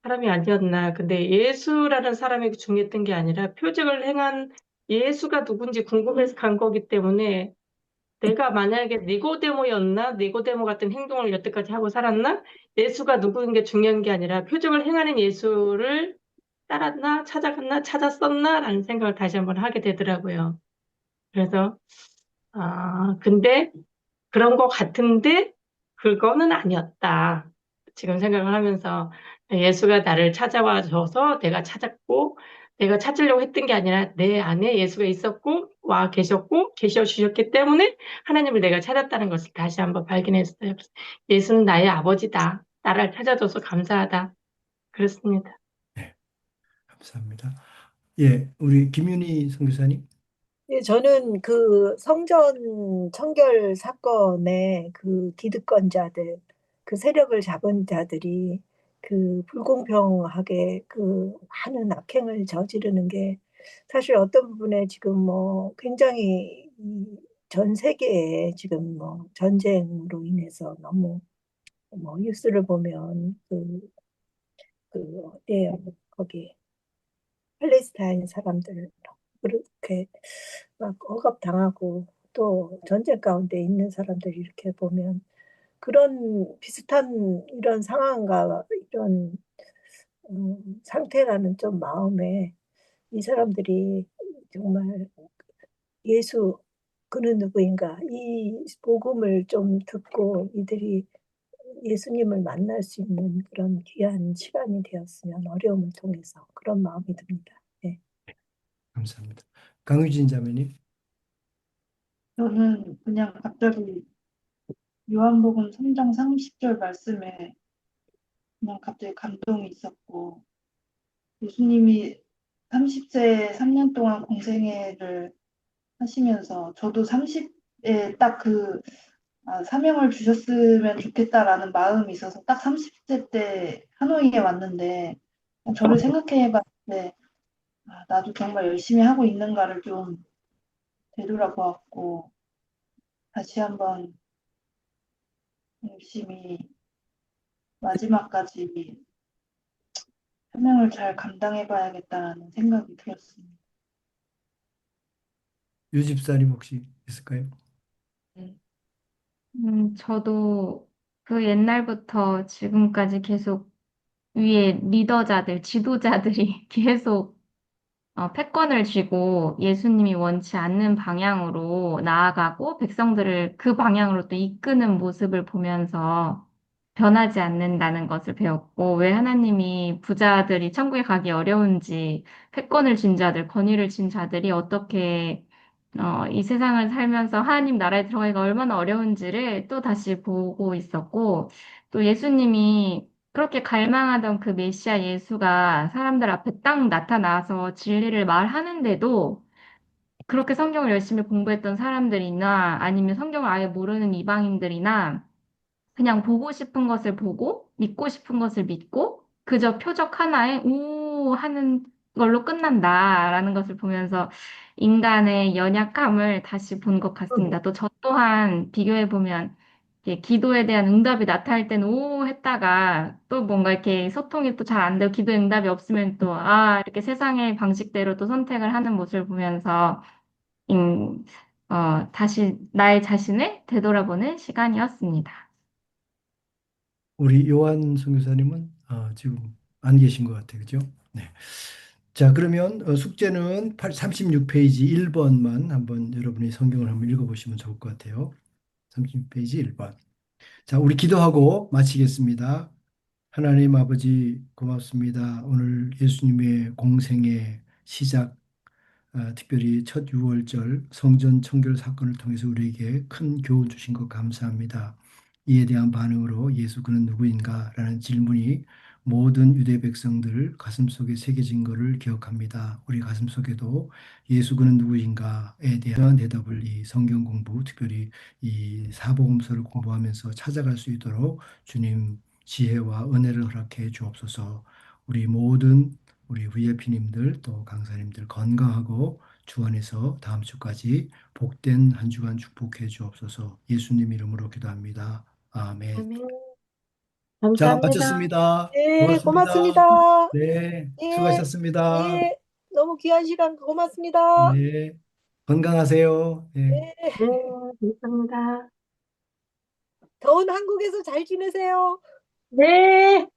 사람이 아니었나. 근데 예수라는 사람이 중요했던 게 아니라 표적을 행한 예수가 누군지 궁금해서 간 거기 때문에 내가 만약에 니고데모였나? 니고데모 같은 행동을 여태까지 하고 살았나? 예수가 누구인 게 중요한 게 아니라 표적을 행하는 예수를 따랐나? 찾아갔나? 찾았었나? 라는 생각을 다시 한번 하게 되더라고요. 그래서, 근데 그런 것 같은데 그거는 아니었다. 지금 생각을 하면서 예수가 나를 찾아와 줘서 내가 찾았고 내가 찾으려고 했던 게 아니라 내 안에 예수가 있었고 와 계셨고 계셔 주셨기 때문에 하나님을 내가 찾았다는 것을 다시 한번 발견했어요. 예수는 나의 아버지다. 나를 찾아줘서 감사하다. 그렇습니다. 네, 감사합니다. 예, 우리 김윤희 선교사님. 예, 저는 그 성전 청결 사건의 그 기득권자들, 그 세력을 잡은 자들이 그 불공평하게 그 많은 악행을 저지르는 게 사실 어떤 부분에 지금 뭐 굉장히 이전 세계에 지금 뭐 전쟁으로 인해서 너무 뭐 뉴스를 보면 어디에요? 거기 팔레스타인 사람들 그렇게 막 억압당하고 또 전쟁 가운데 있는 사람들 이렇게 보면 그런 비슷한 이런 상황과 이런 상태라는 좀 마음에 이 사람들이 정말 예수 그는 누구인가 이 복음을 좀 듣고 이들이 예수님을 만날 수 있는 그런 귀한 시간이 되었으면 어려움을 통해서 그런 마음이 듭니다. 네. 감사합니다. 강유진 자매님. 저는 그냥 갑자기 요한복음 3장 30절 말씀에 그냥 갑자기 감동이 있었고, 예수님이 30세에 3년 동안 공생애를 하시면서 저도 30에 딱 사명을 주셨으면 좋겠다라는 마음이 있어서 딱 30세 때 하노이에 왔는데, 저를 생각해 봤을 때 나도 정말 열심히 하고 있는가를 좀 되돌아보았고, 다시 한번 열심히 마지막까지 사명을 잘 감당해 봐야겠다는 생각이 들었습니다. 유 집사님 혹시 있을까요? 네. 저도 그 옛날부터 지금까지 계속 위에 리더자들, 지도자들이 계속 패권을 쥐고 예수님이 원치 않는 방향으로 나아가고 백성들을 그 방향으로 또 이끄는 모습을 보면서 변하지 않는다는 것을 배웠고, 왜 하나님이 부자들이 천국에 가기 어려운지, 패권을 쥔 자들, 권위를 쥔 자들이 어떻게 이 세상을 살면서 하나님 나라에 들어가기가 얼마나 어려운지를 또 다시 보고 있었고, 또 예수님이 그렇게 갈망하던 그 메시아 예수가 사람들 앞에 딱 나타나서 진리를 말하는데도 그렇게 성경을 열심히 공부했던 사람들이나 아니면 성경을 아예 모르는 이방인들이나 그냥 보고 싶은 것을 보고 믿고 싶은 것을 믿고 그저 표적 하나에 우 하는 걸로 끝난다라는 것을 보면서 인간의 연약함을 다시 본 것 같습니다. 또 저 또한 비교해 보면 기도에 대한 응답이 나타날 때는 오 했다가 또 뭔가 이렇게 소통이 또 잘 안 되고 기도에 응답이 없으면 또 이렇게 세상의 방식대로 또 선택을 하는 모습을 보면서 음, 다시 나의 자신을 되돌아보는 시간이었습니다. 우리 요한 선교사님은 지금 안 계신 것 같아요. 그죠? 네. 자, 그러면 숙제는 36페이지 1번만 한번 여러분이 성경을 한번 읽어보시면 좋을 것 같아요. 36페이지 1번. 자, 우리 기도하고 마치겠습니다. 하나님 아버지 고맙습니다. 오늘 예수님의 공생의 시작, 특별히 첫 6월절 성전 청결 사건을 통해서 우리에게 큰 교훈 주신 것 감사합니다. 이에 대한 반응으로 예수 그는 누구인가? 라는 질문이 모든 유대 백성들 가슴속에 새겨진 것을 기억합니다. 우리 가슴속에도 예수 그는 누구인가에 대한 대답을 이 성경 공부, 특별히 이 사복음서를 공부하면서 찾아갈 수 있도록 주님 지혜와 은혜를 허락해 주옵소서. 우리 모든 우리 VIP님들 또 강사님들 건강하고 주 안에서 다음 주까지 복된 한 주간 축복해 주옵소서. 예수님 이름으로 기도합니다. 아멘. 아멘. 자, 감사합니다. 마쳤습니다. 네, 고맙습니다. 고맙습니다. 네, 예, 수고하셨습니다. 예, 너무 귀한 시간 고맙습니다. 네, 건강하세요. 네. 네, 네, 감사합니다. 더운 한국에서 잘 지내세요. 네.